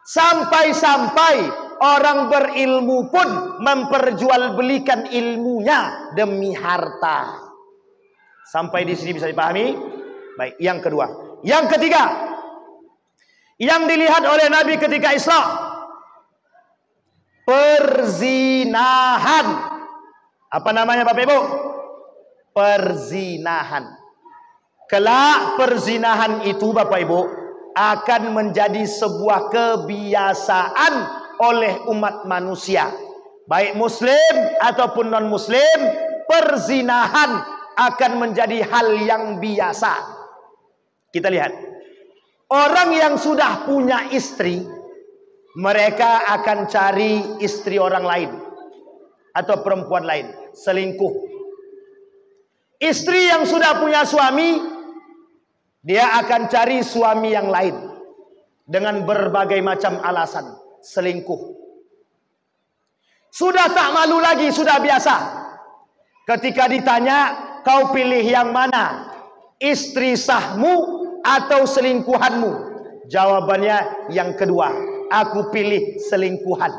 Sampai-sampai orang berilmu pun memperjualbelikan ilmunya demi harta. Sampai di sini bisa dipahami? Baik, yang kedua. Yang ketiga, yang dilihat oleh Nabi ketika Isra, perzinahan. Apa namanya Bapak Ibu? Perzinahan. Kelak perzinahan itu Bapak Ibu akan menjadi sebuah kebiasaan oleh umat manusia. Baik muslim ataupun non muslim, perzinahan akan menjadi hal yang biasa. Kita lihat, orang yang sudah punya istri, mereka akan cari istri orang lain atau perempuan lain, selingkuh. Istri yang sudah punya suami, dia akan cari suami yang lain dengan berbagai macam alasan, selingkuh. Sudah tak malu lagi, sudah biasa. Ketika ditanya, kau pilih yang mana? Istri sahmu atau selingkuhanmu? Jawabannya yang kedua, aku pilih selingkuhan.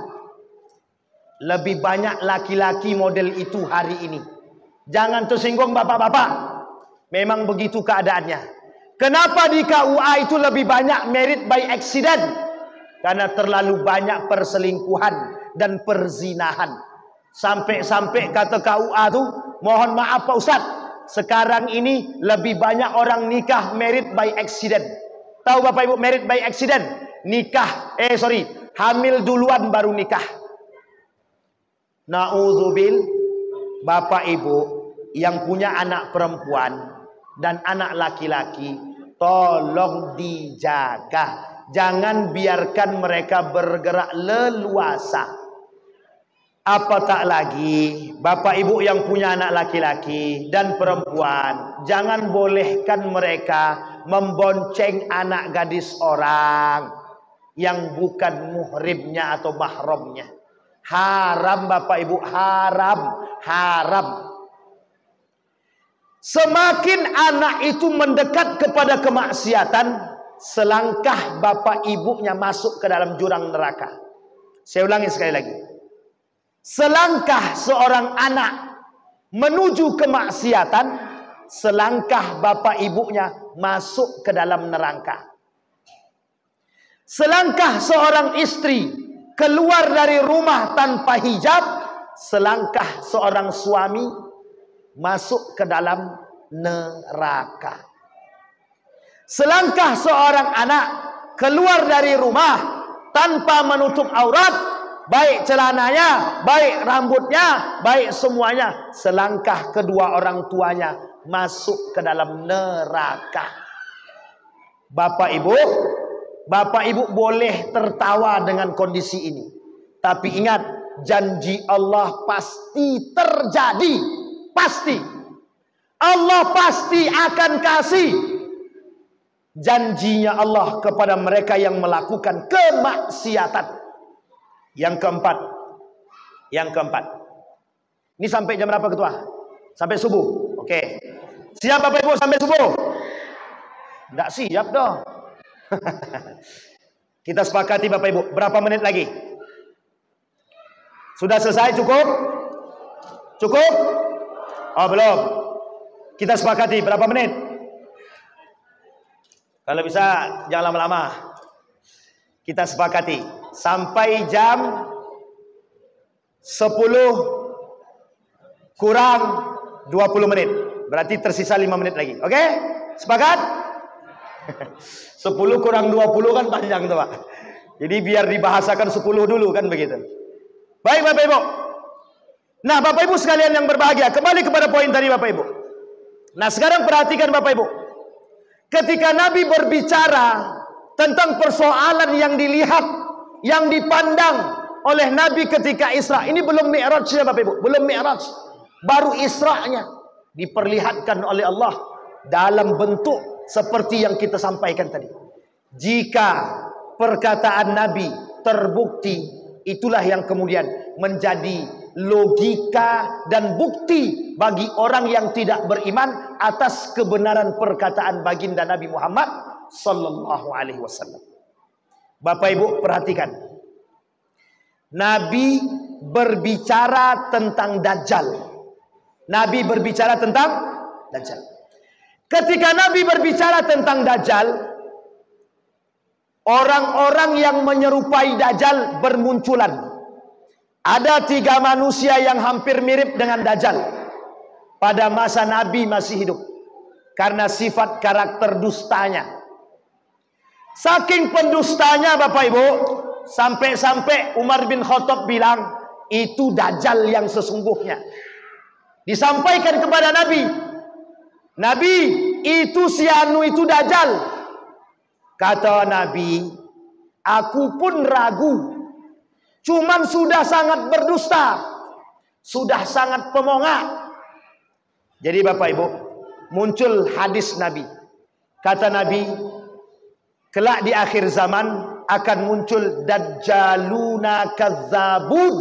Lebih banyak laki-laki model itu hari ini. Jangan tersinggung bapak-bapak. Memang begitu keadaannya. Kenapa di KUA itu lebih banyak married by accident? Karena terlalu banyak perselingkuhan dan perzinahan. Sampai-sampai kata KUA tu, mohon maaf Pak Ustaz, sekarang ini lebih banyak orang nikah married by accident. Tahu Bapak Ibu married by accident? Hamil duluan baru nikah. Na'udzubil, Bapak Ibu yang punya anak perempuan dan anak laki-laki, tolong dijaga. Jangan biarkan mereka bergerak leluasa. Apa tak lagi, Bapak Ibu yang punya anak laki-laki dan perempuan, jangan bolehkan mereka membonceng anak gadis orang yang bukan muhrimnya atau mahramnya. Haram Bapak Ibu, haram. Semakin anak itu mendekat kepada kemaksiatan, selangkah bapak ibunya masuk ke dalam jurang neraka. Saya ulangi sekali lagi. Selangkah seorang anak menuju kemaksiatan, selangkah bapak ibunya masuk ke dalam neraka. Selangkah seorang istri keluar dari rumah tanpa hijab, selangkah seorang suami masuk ke dalam neraka. Selangkah seorang anak keluar dari rumah tanpa menutup aurat, baik celananya, baik rambutnya, baik semuanya, selangkah kedua orang tuanya masuk ke dalam neraka. Bapak Ibu boleh tertawa dengan kondisi ini, tapi ingat, janji Allah pasti terjadi. Pasti Allah pasti akan kasih janjinya Allah kepada mereka yang melakukan kemaksiatan. Yang keempat, ini sampai jam berapa ketua? Sampai subuh. Oke, siap Bapak Ibu sampai subuh? Tidak siap dong. Kita sepakati Bapak Ibu, berapa menit lagi? Sudah selesai? Cukup? Oh belum. Kita sepakati berapa menit? Kalau bisa jangan lama-lama. Kita sepakati sampai jam 10 kurang 20 menit. Berarti tersisa 5 menit lagi. Oke? Sepakat? 10 kurang 20 kan panjang tuh Pak. Jadi biar dibahasakan 10 dulu kan begitu. Baik Bapak Ibu. Nah Bapak Ibu sekalian yang berbahagia, kembali kepada poin tadi Bapak Ibu. Nah sekarang perhatikan Bapak Ibu. Ketika Nabi berbicara tentang persoalan yang dilihat, yang dipandang oleh Nabi ketika Isra. Ini belum Mi'rajnya Bapak Ibu, belum Mi'raj. Baru Isra'nya diperlihatkan oleh Allah dalam bentuk seperti yang kita sampaikan tadi. Jika perkataan Nabi terbukti, itulah yang kemudian menjadi logika dan bukti bagi orang yang tidak beriman atas kebenaran perkataan baginda Nabi Muhammad sallallahu alaihi wasallam. Bapak Ibu perhatikan. Nabi berbicara tentang Dajjal. Nabi berbicara tentang Dajjal. Ketika Nabi berbicara tentang Dajjal, orang-orang yang menyerupai Dajjal bermunculan. Ada 3 manusia yang hampir mirip dengan Dajjal pada masa Nabi masih hidup, karena sifat karakter dustanya. Saking pendustanya Bapak Ibu, sampai-sampai Umar bin Khattab bilang, itu Dajjal yang sesungguhnya. Disampaikan kepada Nabi, Nabi, itu si anu itu Dajjal. Kata Nabi, aku pun ragu. Cuman sudah sangat berdusta, sudah sangat pemongak. Jadi Bapak Ibu, muncul hadis Nabi. Kata Nabi, kelak di akhir zaman akan muncul dajjaluna kadzabun.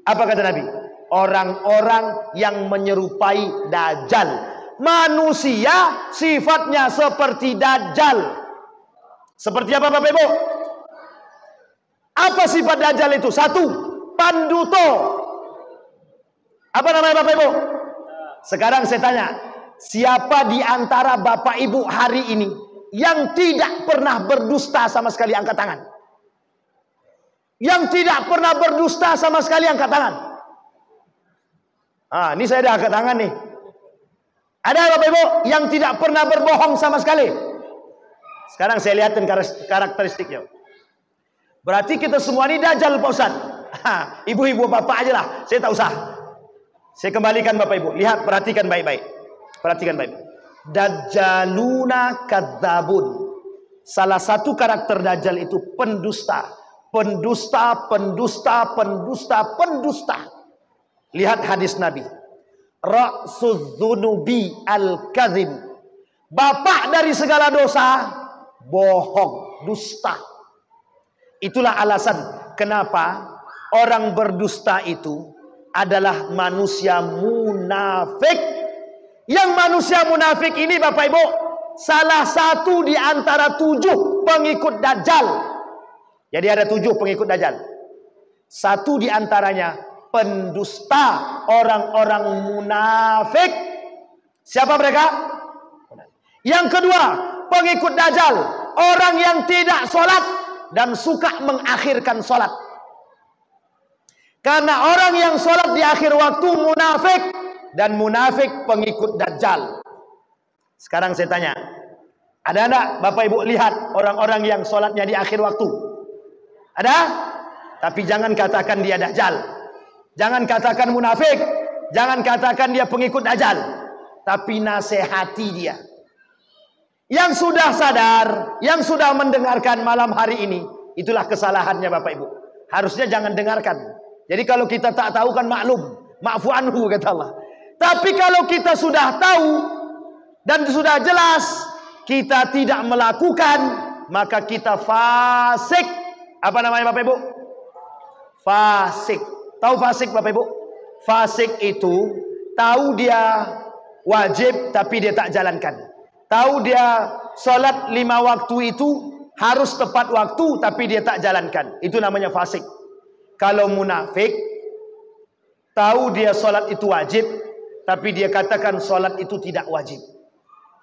Apa kata Nabi? Orang-orang yang menyerupai Dajjal. Manusia sifatnya seperti Dajjal. Seperti apa Bapak Ibu? Apa sifat Dajjal itu? 1, Panduto. Apa namanya Bapak Ibu? Sekarang saya tanya, siapa di antara Bapak Ibu hari ini yang tidak pernah berdusta sama sekali, angkat tangan. Yang tidak pernah berdusta sama sekali, angkat tangan. Ini saya dah angkat tangan nih. Ada Bapak Ibu yang tidak pernah berbohong sama sekali? Sekarang saya lihatin karakteristiknya. Berarti kita semua ini dajjal Pak Ustaz. Ibu-ibu bapak aja lah, saya tak usah. Saya kembalikan Bapak Ibu. Lihat, perhatikan baik-baik. Perhatikan baik-baik. Dajjaluna kadzabun. Salah satu karakter dajjal itu pendusta. Pendusta, pendusta, pendusta, pendusta. Lihat hadis Nabi. Ra'sudz dzunubi al-kadzib. Bapak dari segala dosa, bohong, dusta. Itulah alasan kenapa orang berdusta itu adalah manusia munafik. Yang manusia munafik ini Bapak Ibu, salah satu di antara 7 pengikut Dajjal. Jadi ada 7 pengikut Dajjal. Satu di antaranya pendusta, orang-orang munafik. Siapa mereka? Yang kedua, pengikut Dajjal, orang yang tidak sholat dan suka mengakhirkan sholat. Karena orang yang sholat di akhir waktu munafik, dan munafik pengikut Dajjal. Sekarang saya tanya, ada enggak Bapak Ibu lihat orang-orang yang sholatnya di akhir waktu? Ada? Tapi jangan katakan dia Dajjal, jangan katakan munafik, jangan katakan dia pengikut Dajjal, tapi nasihati dia. Yang sudah sadar, yang sudah mendengarkan malam hari ini, itulah kesalahannya Bapak Ibu. Harusnya jangan dengarkan. Jadi kalau kita tak tahu kan maklum, ma'fu anhu kata Allah. Tapi kalau kita sudah tahu dan sudah jelas kita tidak melakukan, maka kita fasik. Apa namanya Bapak Ibu? Fasik. Tahu fasik Bapak Ibu? Fasik itu tahu dia wajib tapi dia tak jalankan. Tahu dia sholat 5 waktu itu harus tepat waktu tapi dia tak jalankan. Itu namanya fasik. Kalau munafik, tahu dia sholat itu wajib tapi dia katakan sholat itu tidak wajib.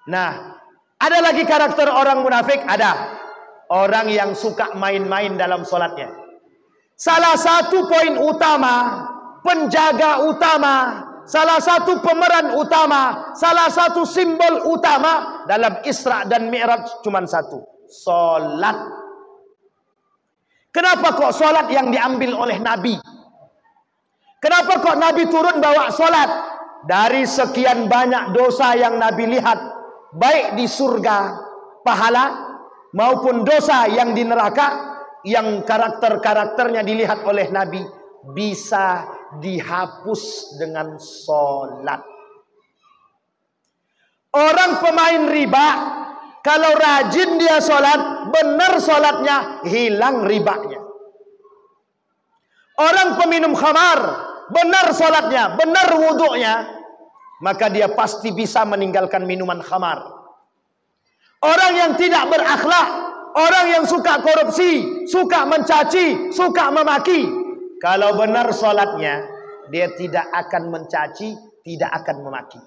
Nah, ada lagi karakter orang munafik? Ada. Orang yang suka main-main dalam sholatnya. Salah satu poin utama, penjaga utama, salah satu pemeran utama, salah satu simbol utama dalam Isra dan Mi'raj cuma satu, sholat. Kenapa kok sholat yang diambil oleh Nabi? Kenapa kok Nabi turun bawa sholat? Dari sekian banyak dosa yang Nabi lihat, baik di surga pahala maupun dosa yang di neraka, yang karakter-karakternya dilihat oleh Nabi bisa dihapus dengan sholat. Orang pemain riba, kalau rajin dia sholat, benar sholatnya, hilang ribanya. Orang peminum khamar, benar sholatnya, benar wuduknya, maka dia pasti bisa meninggalkan minuman khamar. Orang yang tidak berakhlak, orang yang suka korupsi, suka mencaci, suka memaki, kalau benar sholatnya, dia tidak akan mencaci, tidak akan memaki.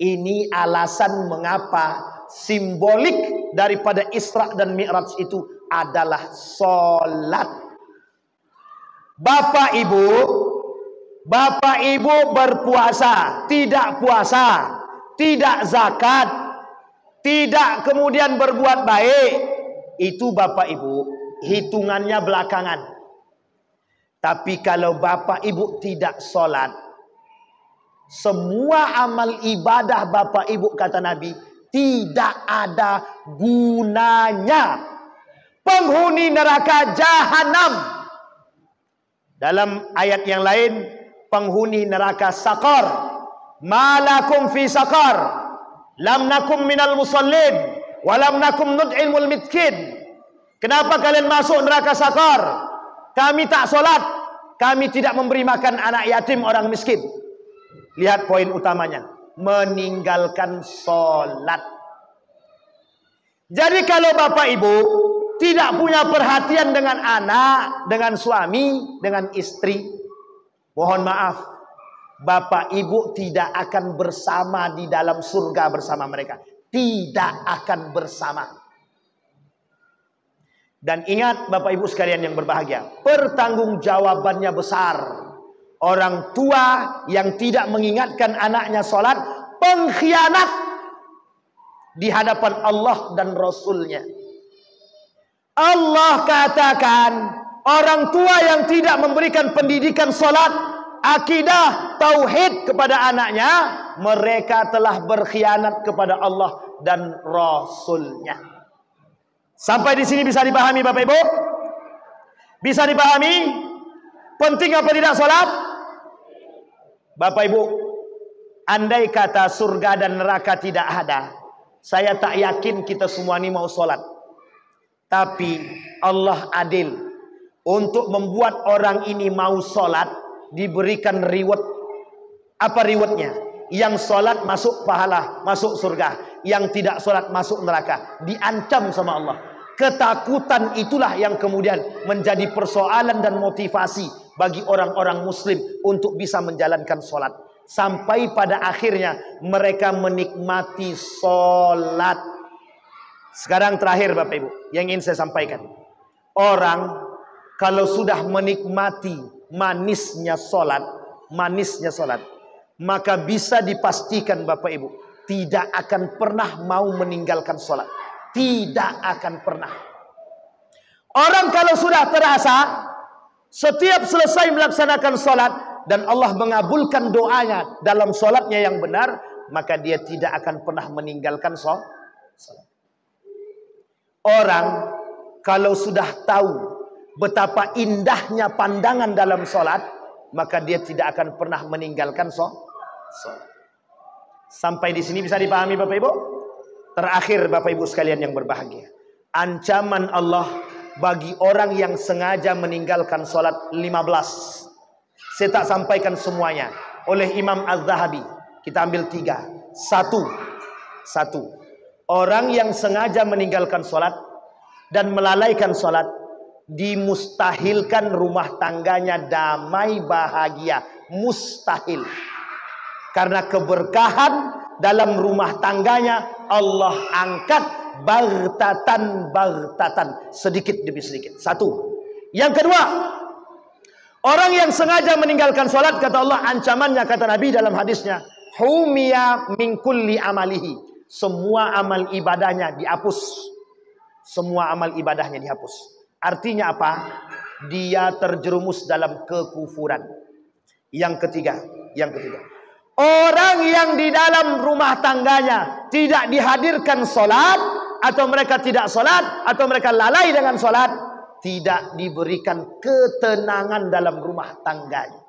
Ini alasan mengapa simbolik daripada Isra dan Mi'raj itu adalah sholat. Bapak Ibu berpuasa, tidak puasa, tidak zakat, tidak kemudian berbuat baik, itu Bapak Ibu hitungannya belakangan. Tapi kalau Bapak Ibu tidak sholat, semua amal ibadah Bapak Ibu kata Nabi tidak ada gunanya. Penghuni neraka jahanam. Dalam ayat yang lain, penghuni neraka sakar, malakum fi sakar, lam nakum minal musallin, walam nakum nud'ilmul mitkin. Kenapa kalian masuk neraka sakar? Kami tak solat, kami tidak memberi makan anak yatim, orang miskin. Lihat poin utamanya, meninggalkan solat. Jadi kalau Bapak Ibu tidak punya perhatian dengan anak, dengan suami, dengan istri, mohon maaf, bapak ibu tidak akan bersama di dalam surga bersama mereka. Tidak akan bersama. Dan ingat bapak ibu sekalian yang berbahagia, pertanggungjawabannya besar. Orang tua yang tidak mengingatkan anaknya sholat, pengkhianat di hadapan Allah dan Rasulnya. Allah katakan, orang tua yang tidak memberikan pendidikan sholat, akidah, tauhid kepada anaknya, mereka telah berkhianat kepada Allah dan Rasulnya. Sampai di sini bisa dipahami Bapak Ibu? Bisa dipahami? Penting apa tidak sholat? Bapak Ibu, andai kata surga dan neraka tidak ada, saya tak yakin kita semua ini mau sholat. Tapi Allah adil. Untuk membuat orang ini mau sholat, diberikan reward. Apa rewardnya? Yang sholat masuk pahala, masuk surga. Yang tidak sholat masuk neraka. Diancam sama Allah. Ketakutan itulah yang kemudian menjadi persoalan dan motivasi bagi orang-orang muslim untuk bisa menjalankan sholat. Sampai pada akhirnya mereka menikmati sholat. Sekarang terakhir Bapak Ibu, yang ingin saya sampaikan. Orang kalau sudah menikmati manisnya sholat, maka bisa dipastikan Bapak Ibu, tidak akan pernah mau meninggalkan sholat. Tidak akan pernah. Orang kalau sudah terasa, setiap selesai melaksanakan sholat, dan Allah mengabulkan doanya dalam sholatnya yang benar, maka dia tidak akan pernah meninggalkan sholat. Orang kalau sudah tahu betapa indahnya pandangan dalam sholat, maka dia tidak akan pernah meninggalkan sholat. Sampai di sini bisa dipahami Bapak Ibu? Terakhir Bapak Ibu sekalian yang berbahagia, ancaman Allah bagi orang yang sengaja meninggalkan sholat 15. Saya tak sampaikan semuanya. Oleh Imam Az-Zahabi, kita ambil 3. Satu. Orang yang sengaja meninggalkan sholat dan melalaikan sholat, dimustahilkan rumah tangganya damai bahagia. Mustahil. Karena keberkahan dalam rumah tangganya Allah angkat baghtatan, sedikit demi sedikit. Satu. Yang kedua, orang yang sengaja meninggalkan sholat, kata Allah, ancamannya, kata Nabi dalam hadisnya, humiya min kulli amalihi. Semua amal ibadahnya dihapus. Semua amal ibadahnya dihapus. Artinya apa? Dia terjerumus dalam kekufuran. Yang ketiga. Orang yang di dalam rumah tangganya tidak dihadirkan sholat, atau mereka tidak sholat, atau mereka lalai dengan sholat, tidak diberikan ketenangan dalam rumah tangganya.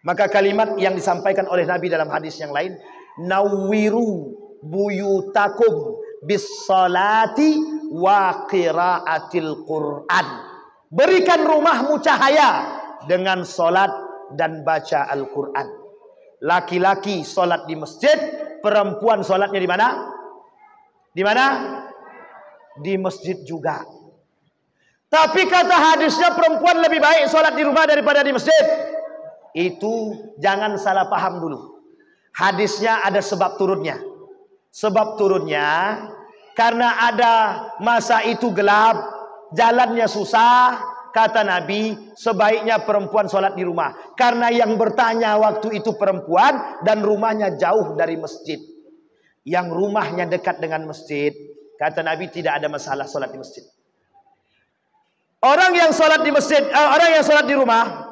Maka kalimat yang disampaikan oleh Nabi dalam hadis yang lain, nawwiru buyutakum bis salati wa qiraatil Quran. Berikan rumahmu cahaya dengan salat dan baca Al-Quran. Laki-laki salat di masjid, perempuan salatnya di mana? Di mana? Di masjid juga. Tapi kata hadisnya perempuan lebih baik salat di rumah daripada di masjid. Itu jangan salah paham dulu. Hadisnya ada sebab turunnya. Sebab turunnya karena ada masa itu gelap, jalannya susah, kata Nabi sebaiknya perempuan sholat di rumah. Karena yang bertanya waktu itu perempuan dan rumahnya jauh dari masjid. Yang rumahnya dekat dengan masjid, kata Nabi tidak ada masalah sholat di masjid. Orang yang sholat di masjid, orang yang sholat di rumah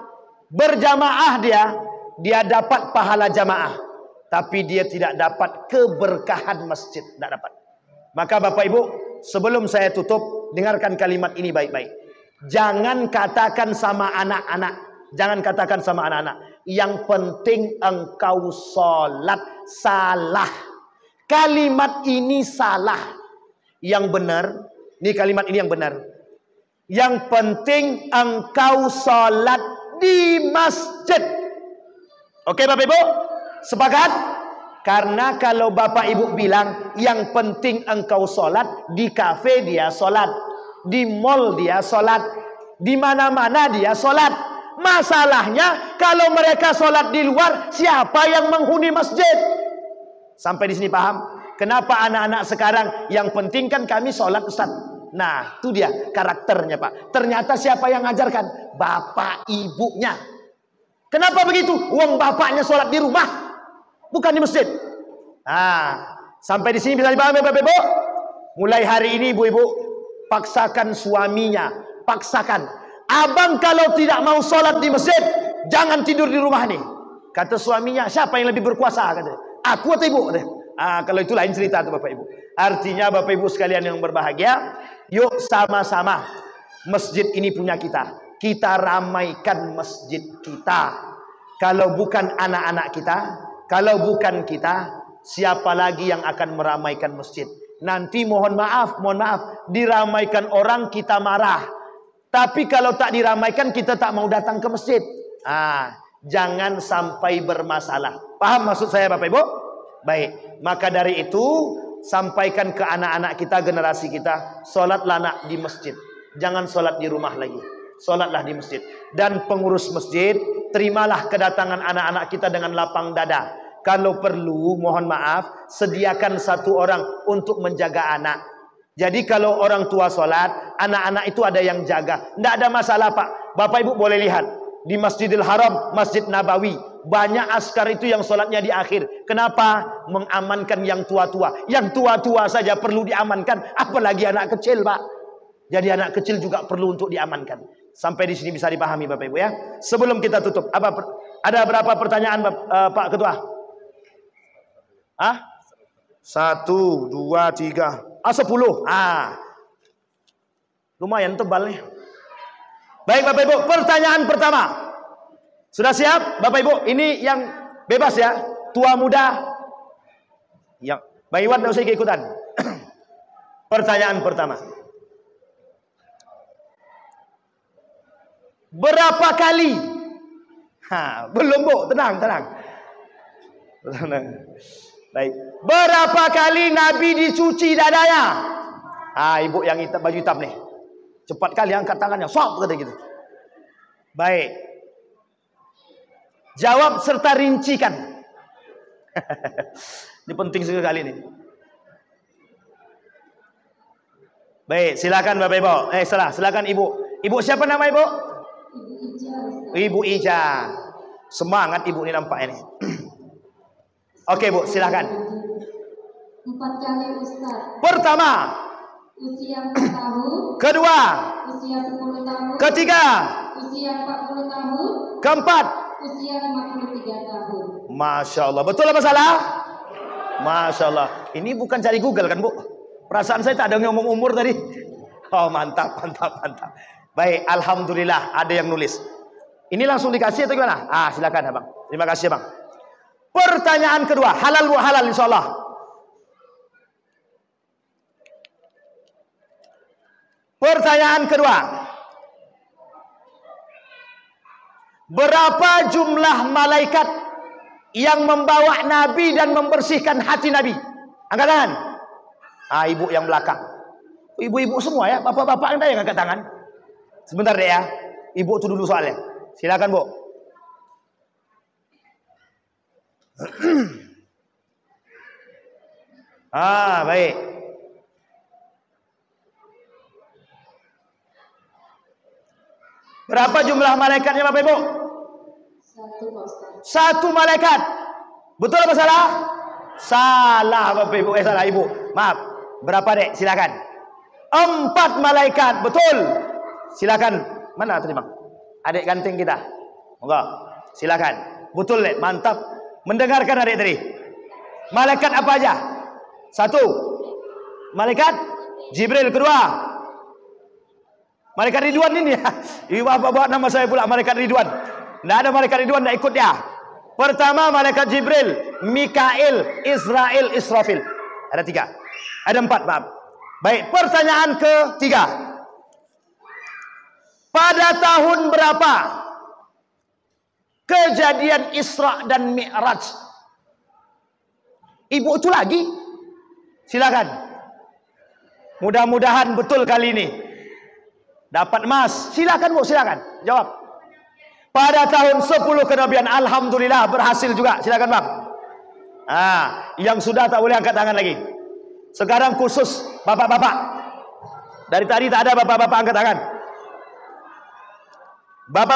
berjamaah, dia dapat pahala jamaah. Tapi dia tidak dapat keberkahan masjid. Tidak dapat. Maka Bapak Ibu, sebelum saya tutup, dengarkan kalimat ini baik-baik. Jangan katakan sama anak-anak. Jangan katakan sama anak-anak. Yang penting engkau sholat. Salah. Kalimat ini salah. Yang benar, ini kalimat ini yang benar. Yang penting engkau sholat di masjid. Oke Bapak Ibu? Sepakat? Karena kalau Bapak Ibu bilang yang penting engkau sholat, di kafe dia sholat, Di mall dia sholat, di mana-mana dia sholat. Masalahnya kalau mereka sholat di luar, siapa yang menghuni masjid? Sampai di sini paham? Kenapa anak-anak sekarang yang penting kan kami sholat, Ustaz? Nah, itu dia karakternya, Pak. Ternyata siapa yang ngajarkan? Bapak ibunya. Kenapa begitu? Uang bapaknya sholat di rumah, bukan di masjid. Nah, sampai di sini bisa dipahami Bapak Ibu? Mulai hari ini ibu-ibu, paksakan suaminya, paksakan. Abang kalau tidak mau sholat di masjid, jangan tidur di rumah nih. Kata suaminya, siapa yang lebih berkuasa? Kata, aku atau ibu? Kalau itu lain cerita tuh Bapak Ibu. Artinya Bapak Ibu sekalian yang berbahagia, yuk sama-sama, masjid ini punya kita. Kita ramaikan masjid kita. Kalau bukan anak-anak kita, kalau bukan kita, siapa lagi yang akan meramaikan masjid? Nanti mohon maaf, diramaikan orang kita marah. Tapi kalau tak diramaikan kita tak mau datang ke masjid. Jangan sampai bermasalah. Paham maksud saya Bapak Ibu? Baik, maka dari itu sampaikan ke anak-anak kita, generasi kita, sholatlah nak di masjid. Jangan sholat di rumah lagi. Sholatlah di masjid. Dan pengurus masjid, terimalah kedatangan anak-anak kita dengan lapang dada. Kalau perlu, mohon maaf, sediakan satu orang untuk menjaga anak. Jadi kalau orang tua sholat, anak-anak itu ada yang jaga. Tidak ada masalah Pak. Bapak Ibu boleh lihat. Di Masjidil Haram, Masjid Nabawi, banyak askar itu yang sholatnya di akhir. Kenapa? Mengamankan yang tua-tua. Yang tua-tua saja perlu diamankan. Apalagi anak kecil Pak. Jadi anak kecil juga perlu untuk diamankan. Sampai di sini bisa dipahami Bapak Ibu ya. Sebelum kita tutup, ada berapa pertanyaan Pak Ketua? 1, 2, 3, 10. Lumayan tebal nih. Baik Bapak Ibu, pertanyaan pertama. Sudah siap Bapak Ibu? Ini yang bebas ya. Tua muda. Yang Bang Iwan tidak usah ikut-ikutan. Pertanyaan pertama. Berapa kali? Belum Bu, tenang. Baik. Berapa kali Nabi dicuci dadanya? Ibu yang hitam, baju hitam nih. Cepat kali angkat tangannya. Sop kata gitu. Baik. Jawab serta rincikan. Ini penting sekali nih. Baik, silakan Bapak Ibu. Silakan Ibu. Ibu siapa nama Ibu? Ibu Ija. Semangat Ibu ini nampak ini. Oke Bu, silakan. 4 kali Ustaz. Pertama, usia 4 tahun. Kedua, usia 10 tahun. Ketiga, usia 40 tahun. Keempat, usia 53 tahun. Masya Allah. Betul apa salah? Masya Allah. Ini bukan cari Google kan Bu? Perasaan saya tak ada ngomong umur tadi. Oh mantap. Baik, alhamdulillah ada yang nulis. Ini langsung dikasih atau gimana? Silakan Abang. Terima kasih Bang. Pertanyaan kedua, halal Bu, halal insyaallah. Pertanyaan kedua. Berapa jumlah malaikat yang membawa Nabi dan membersihkan hati Nabi? Angkat tangan. Ibu yang belakang. Ibu-ibu semua ya, bapak-bapak Anda yang angkat tangan. Sebentar deh ya. Ibu itu dulu soalnya. Silakan Bu. Baik. Berapa jumlah malaikatnya Bapak Ibu? 1 malaikat. Betul apa salah? Salah Bapak Ibu. Salah Ibu. Maaf. Berapa dek? Silakan. 4 malaikat. Betul. Silakan. Mana tadi Bang? Adik ganteng kita. Monggo. Silakan. Betul dek. Mantap. Mendengarkan adik tadi. Malaikat apa aja? 1. Malaikat Jibril. Kedua, Malaikat Ridwan ini ya. Ibu bawa nama saya pula Malaikat Ridwan. Tidak ada Malaikat Ridwan, tidak ikut dia. Pertama Malaikat Jibril, Mikail, Israel, Israfil. Ada 3. Ada 4, maaf. Baik, pertanyaan ketiga. Pada tahun berapa kejadian Isra dan Mi'raj? Ibu itu lagi. Silakan. Mudah-mudahan betul kali ini. Dapat emas. Silakan Bu, silakan. Jawab. Pada tahun 10 kenabian, alhamdulillah berhasil juga. Silakan Bang. Yang sudah tak boleh angkat tangan lagi. Sekarang khusus bapak-bapak. Dari tadi tak ada bapak-bapak angkat tangan. Bapak